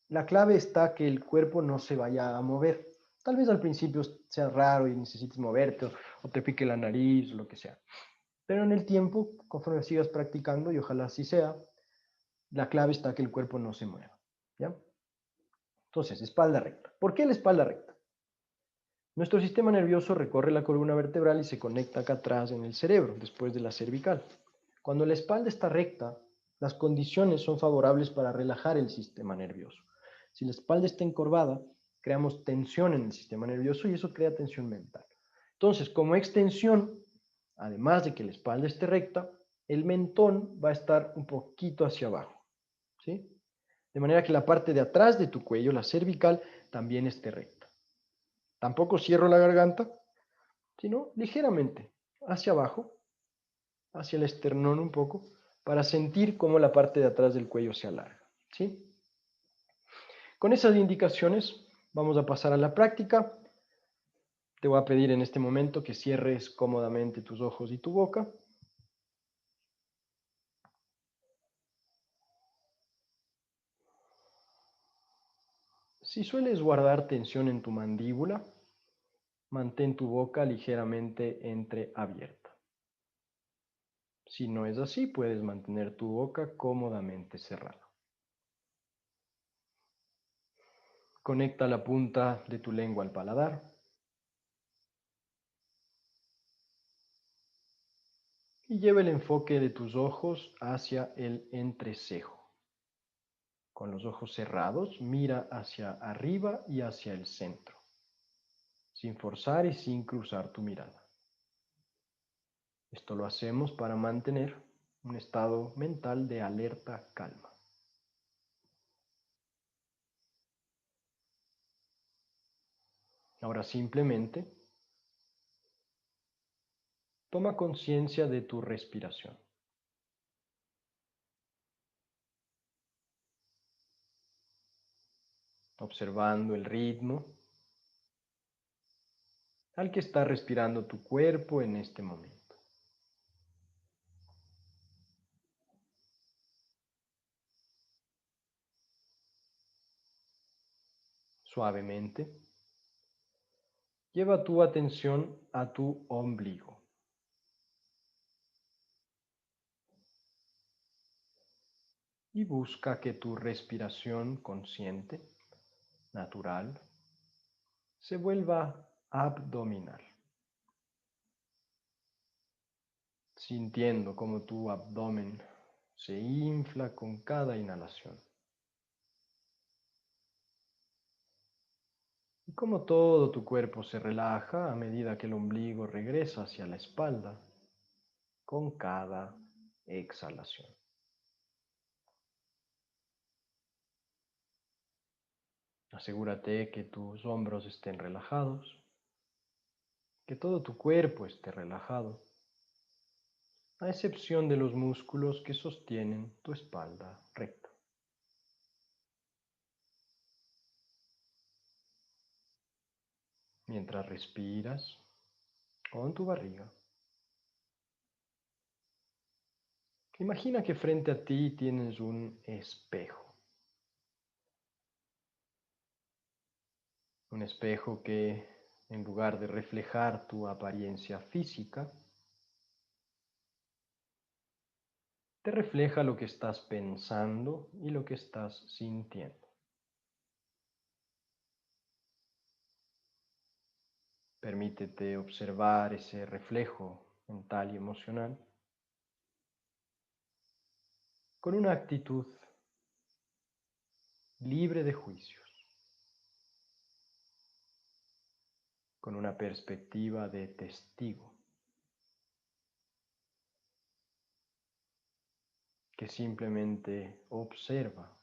Speaker 2: La clave está que el cuerpo no se vaya a mover. Tal vez al principio sea raro y necesites moverte o te pique la nariz o lo que sea. Pero en el tiempo, conforme sigas practicando, y ojalá así sea, la clave está que el cuerpo no se mueva, ¿ya? Entonces, espalda recta. ¿Por qué la espalda recta? Nuestro sistema nervioso recorre la columna vertebral y se conecta acá atrás en el cerebro, después de la cervical. Cuando la espalda está recta, las condiciones son favorables para relajar el sistema nervioso. Si la espalda está encorvada, creamos tensión en el sistema nervioso y eso crea tensión mental. Entonces, como extensión, además de que la espalda esté recta, el mentón va a estar un poquito hacia abajo, ¿sí? De manera que la parte de atrás de tu cuello, la cervical, también esté recta. Tampoco cierro la garganta, sino ligeramente hacia abajo, hacia el esternón un poco, para sentir cómo la parte de atrás del cuello se alarga, ¿sí? Con esas indicaciones vamos a pasar a la práctica. Te voy a pedir en este momento que cierres cómodamente tus ojos y tu boca. Si sueles guardar tensión en tu mandíbula, mantén tu boca ligeramente entreabierta. Si no es así, puedes mantener tu boca cómodamente cerrada. Conecta la punta de tu lengua al paladar. Y lleva el enfoque de tus ojos hacia el entrecejo. Con los ojos cerrados, mira hacia arriba y hacia el centro, sin forzar y sin cruzar tu mirada. Esto lo hacemos para mantener un estado mental de alerta calma. Ahora simplemente toma conciencia de tu respiración. Observando el ritmo al que está respirando tu cuerpo en este momento. Suavemente, lleva tu atención a tu ombligo. Y busca que tu respiración consciente, natural, se vuelva abdominal, sintiendo cómo tu abdomen se infla con cada inhalación. Y cómo todo tu cuerpo se relaja a medida que el ombligo regresa hacia la espalda con cada exhalación. Asegúrate que tus hombros estén relajados, que todo tu cuerpo esté relajado, a excepción de los músculos que sostienen tu espalda recta. Mientras respiras con tu barriga, imagina que frente a ti tienes un espejo. Un espejo que, en lugar de reflejar tu apariencia física, te refleja lo que estás pensando y lo que estás sintiendo. Permítete observar ese reflejo mental y emocional con una actitud libre de juicios, con una perspectiva de testigo, que simplemente observa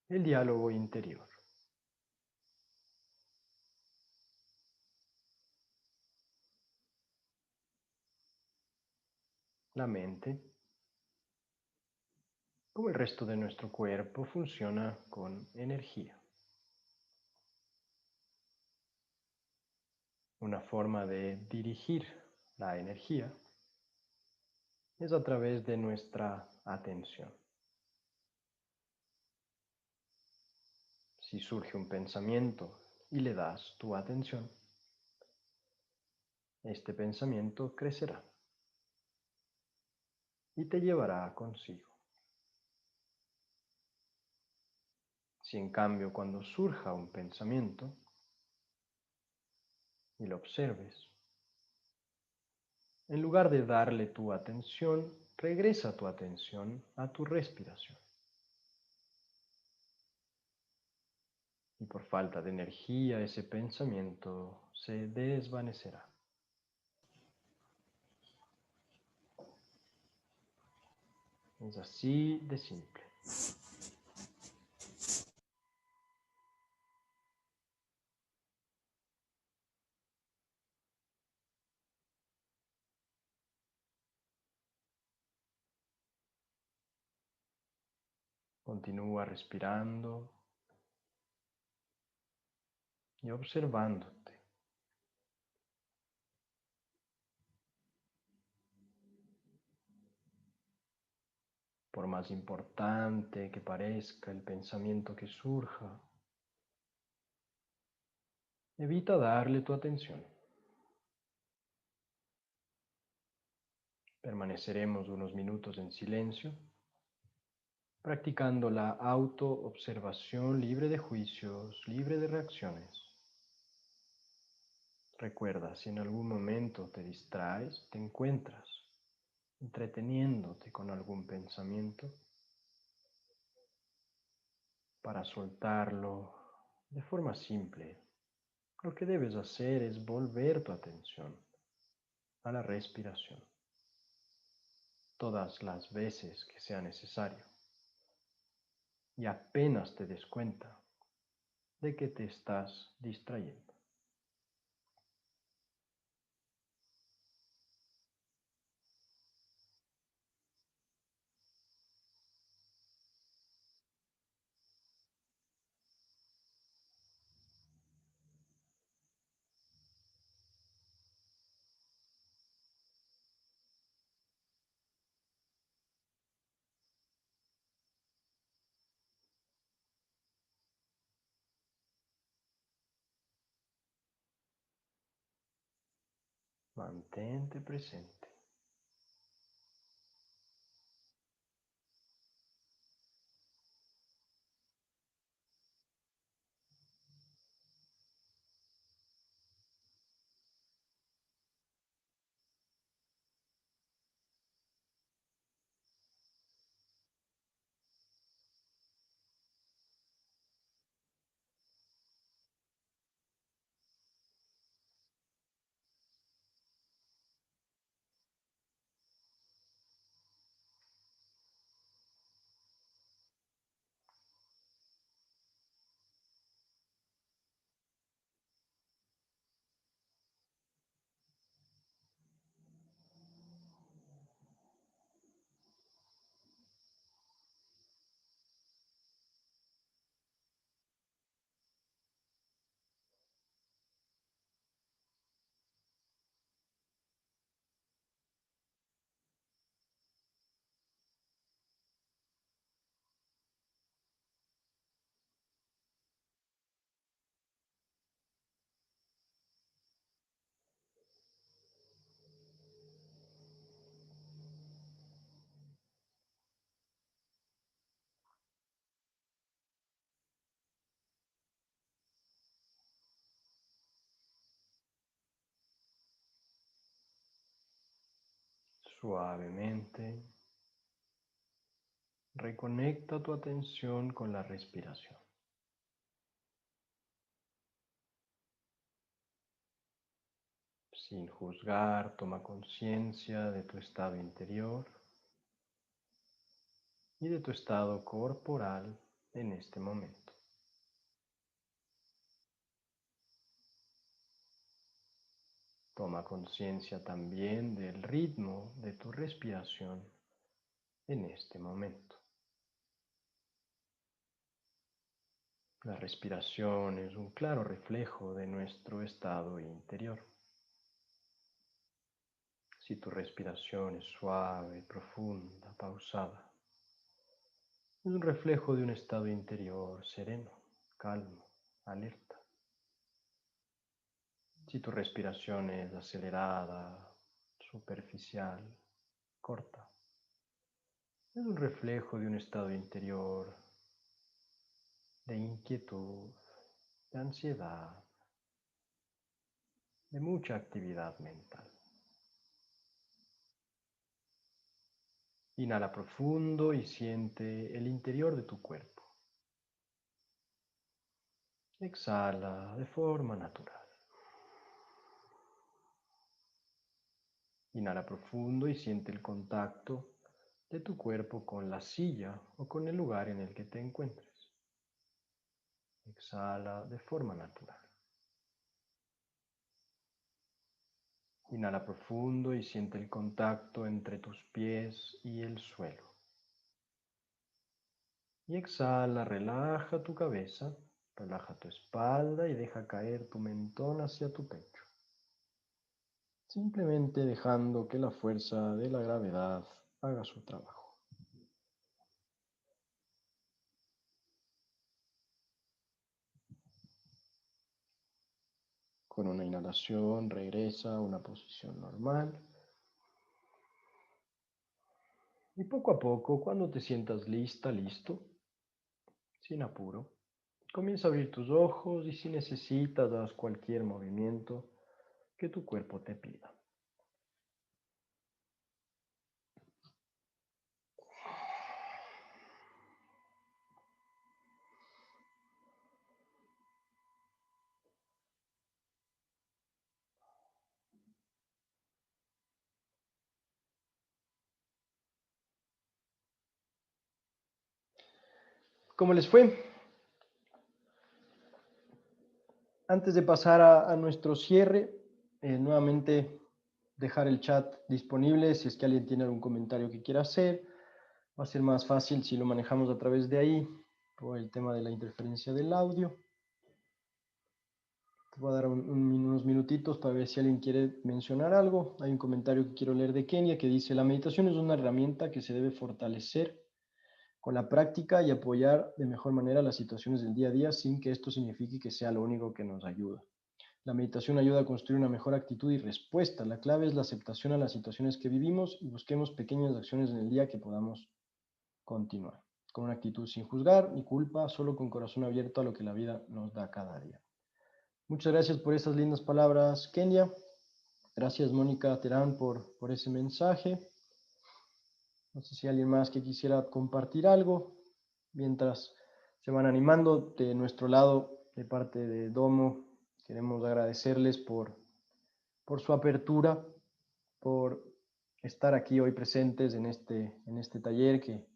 Speaker 2: el diálogo interior. La mente, como el resto de nuestro cuerpo, funciona con energía. Una forma de dirigir la energía es a través de nuestra atención. Si surge un pensamiento y le das tu atención, este pensamiento crecerá y te llevará consigo. Si en cambio cuando surja un pensamiento y lo observes, en lugar de darle tu atención, regresa tu atención a tu respiración. Y por falta de energía ese pensamiento se desvanecerá. Es así de simple. Continúa respirando y observándote. Por más importante que parezca el pensamiento que surja, evita darle tu atención. Permaneceremos unos minutos en silencio, practicando la autoobservación libre de juicios, libre de reacciones. Recuerda, si en algún momento te distraes, te encuentras entreteniéndote con algún pensamiento, para soltarlo de forma simple, lo que debes hacer es volver tu atención a la respiración, todas las veces que sea necesario, y apenas te des cuenta de que te estás distrayendo. Mantente presente. Suavemente, reconecta tu atención con la respiración. Sin juzgar, toma conciencia de tu estado interior y de tu estado corporal en este momento. Toma conciencia también del ritmo de tu respiración en este momento. La respiración es un claro reflejo de nuestro estado interior. Si tu respiración es suave, profunda, pausada, es un reflejo de un estado interior sereno, calmo, alerta. Si tu respiración es acelerada, superficial, corta, es un reflejo de un estado interior de inquietud, de ansiedad, de mucha actividad mental. Inhala profundo y siente el interior de tu cuerpo. Exhala de forma natural. Inhala profundo y siente el contacto de tu cuerpo con la silla o con el lugar en el que te encuentres. Exhala de forma natural. Inhala profundo y siente el contacto entre tus pies y el suelo. Y exhala, relaja tu cabeza, relaja tu espalda y deja caer tu mentón hacia tu pecho. Simplemente dejando que la fuerza de la gravedad haga su trabajo. Con una inhalación regresa a una posición normal. Y poco a poco, cuando te sientas lista, listo, sin apuro, comienza a abrir tus ojos y si necesitas, haz cualquier movimiento que tu cuerpo te pida. ¿Cómo les fue? Antes de pasar a nuestro cierre, nuevamente dejar el chat disponible si es que alguien tiene algún comentario que quiera hacer. Va a ser más fácil si lo manejamos a través de ahí, por el tema de la interferencia del audio. Te voy a dar unos minutitos para ver si alguien quiere mencionar algo. Hay un comentario que quiero leer de Kenia que dice: la meditación es una herramienta que se debe fortalecer con la práctica y apoyar de mejor manera las situaciones del día a día sin que esto signifique que sea lo único que nos ayuda. La meditación ayuda a construir una mejor actitud y respuesta. La clave es la aceptación a las situaciones que vivimos y busquemos pequeñas acciones en el día que podamos continuar. Con una actitud sin juzgar ni culpa, solo con corazón abierto a lo que la vida nos da cada día. Muchas gracias por esas lindas palabras, Kenia. Gracias, Mónica Terán, por ese mensaje. No sé si alguien más que quisiera compartir algo mientras se van animando. De nuestro lado, de parte de Domo, queremos agradecerles por su apertura, por estar aquí hoy presentes en este taller que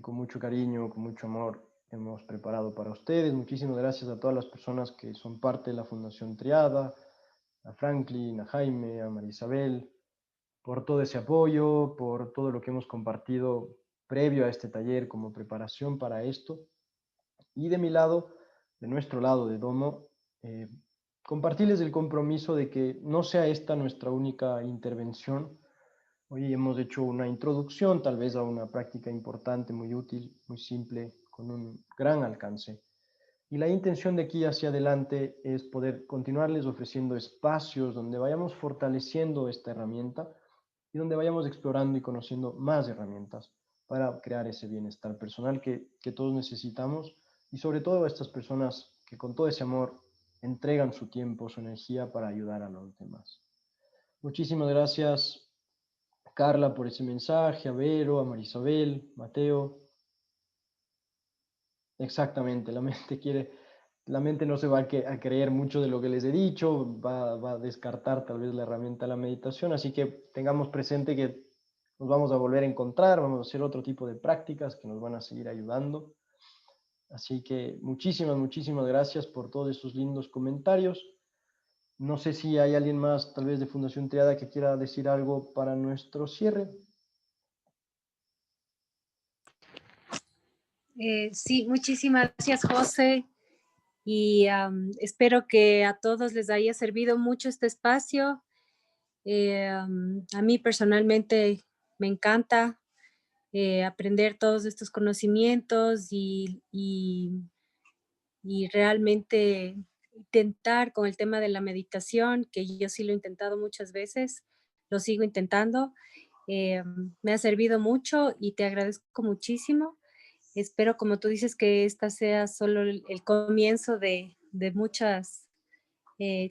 Speaker 2: con mucho cariño, con mucho amor hemos preparado para ustedes. Muchísimas gracias a todas las personas que son parte de la Fundación Triada, a Franklin, a Jaime, a María Isabel, por todo ese apoyo, por todo lo que hemos compartido previo a este taller como preparación para esto. Y de mi lado, de nuestro lado de Domo, compartirles el compromiso de que no sea esta nuestra única intervención. Hoy hemos hecho una introducción tal vez a una práctica importante, muy útil, muy simple, con un gran alcance. Y la intención de aquí hacia adelante es poder continuarles ofreciendo espacios donde vayamos fortaleciendo esta herramienta y donde vayamos explorando y conociendo más herramientas para crear ese bienestar personal que todos necesitamos, y sobre todo a estas personas que con todo ese amor entregan su tiempo, su energía para ayudar a los demás. Muchísimas gracias, Carla, por ese mensaje, a Vero, a Marisabel, Mateo. Exactamente, la mente no se va a creer mucho de lo que les he dicho, va a descartar tal vez la herramienta de la meditación, así que tengamos presente que nos vamos a volver a encontrar, vamos a hacer otro tipo de prácticas que nos van a seguir ayudando. Así que muchísimas gracias por todos esos lindos comentarios. No sé si hay alguien más, tal vez de Fundación Triada, que quiera decir algo para nuestro cierre.
Speaker 1: Sí, muchísimas gracias, José. Y espero que a todos les haya servido mucho este espacio. A mí personalmente me encanta aprender todos estos conocimientos y realmente intentar con el tema de la meditación, que yo sí lo he intentado muchas veces, lo sigo intentando. Me ha servido mucho y te agradezco muchísimo. Espero, como tú dices, que esta sea solo el comienzo de muchas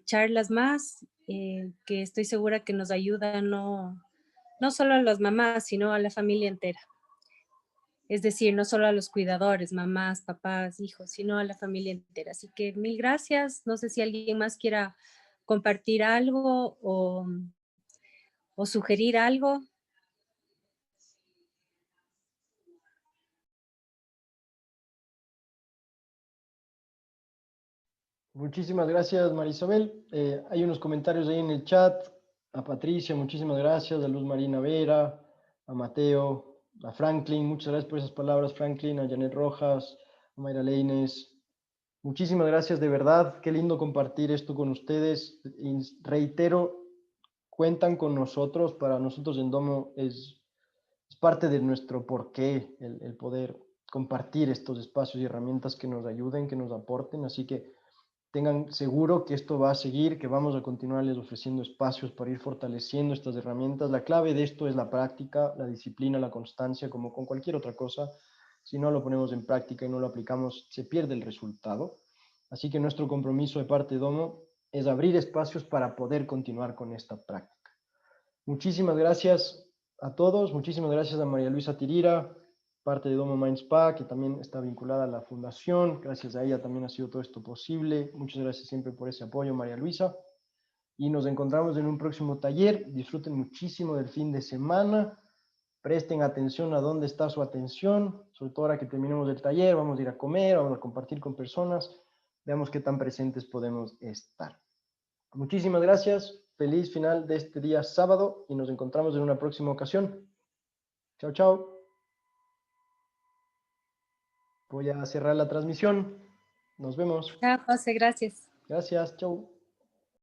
Speaker 1: charlas más, que estoy segura que nos ayudan no solo a las mamás, sino a la familia entera. Es decir, no solo a los cuidadores, mamás, papás, hijos, sino a la familia entera. Así que mil gracias. No sé si alguien más quiera compartir algo o sugerir algo.
Speaker 2: Muchísimas gracias, Marisabel. Hay unos comentarios ahí en el chat. A Patricia, muchísimas gracias. A Luz Marina Vera, a Mateo, a Franklin. Muchas gracias por esas palabras, Franklin. A Janet Rojas, a Mayra Leines. Muchísimas gracias, de verdad. Qué lindo compartir esto con ustedes. Y reitero, cuentan con nosotros. Para nosotros en Domo es parte de nuestro porqué el poder compartir estos espacios y herramientas que nos ayuden, que nos aporten. Así que tengan seguro que esto va a seguir, que vamos a continuarles ofreciendo espacios para ir fortaleciendo estas herramientas. La clave de esto es la práctica, la disciplina, la constancia, como con cualquier otra cosa. Si no lo ponemos en práctica y no lo aplicamos, se pierde el resultado. Así que nuestro compromiso de parte de Domo es abrir espacios para poder continuar con esta práctica. Muchísimas gracias a todos, muchísimas gracias a María Luisa Tirira, parte de Domo Mind Spa, que también está vinculada a la fundación. Gracias a ella también ha sido todo esto posible. Muchas gracias siempre por ese apoyo, María Luisa. Y nos encontramos en un próximo taller. Disfruten muchísimo del fin de semana. Presten atención a dónde está su atención. Sobre todo ahora que terminemos el taller, vamos a ir a comer, vamos a compartir con personas. Veamos qué tan presentes podemos estar. Muchísimas gracias. Feliz final de este día sábado y nos encontramos en una próxima ocasión. Chao, chao. Voy a cerrar la transmisión. Nos vemos.
Speaker 1: Chao, José, gracias.
Speaker 2: Gracias. Chau.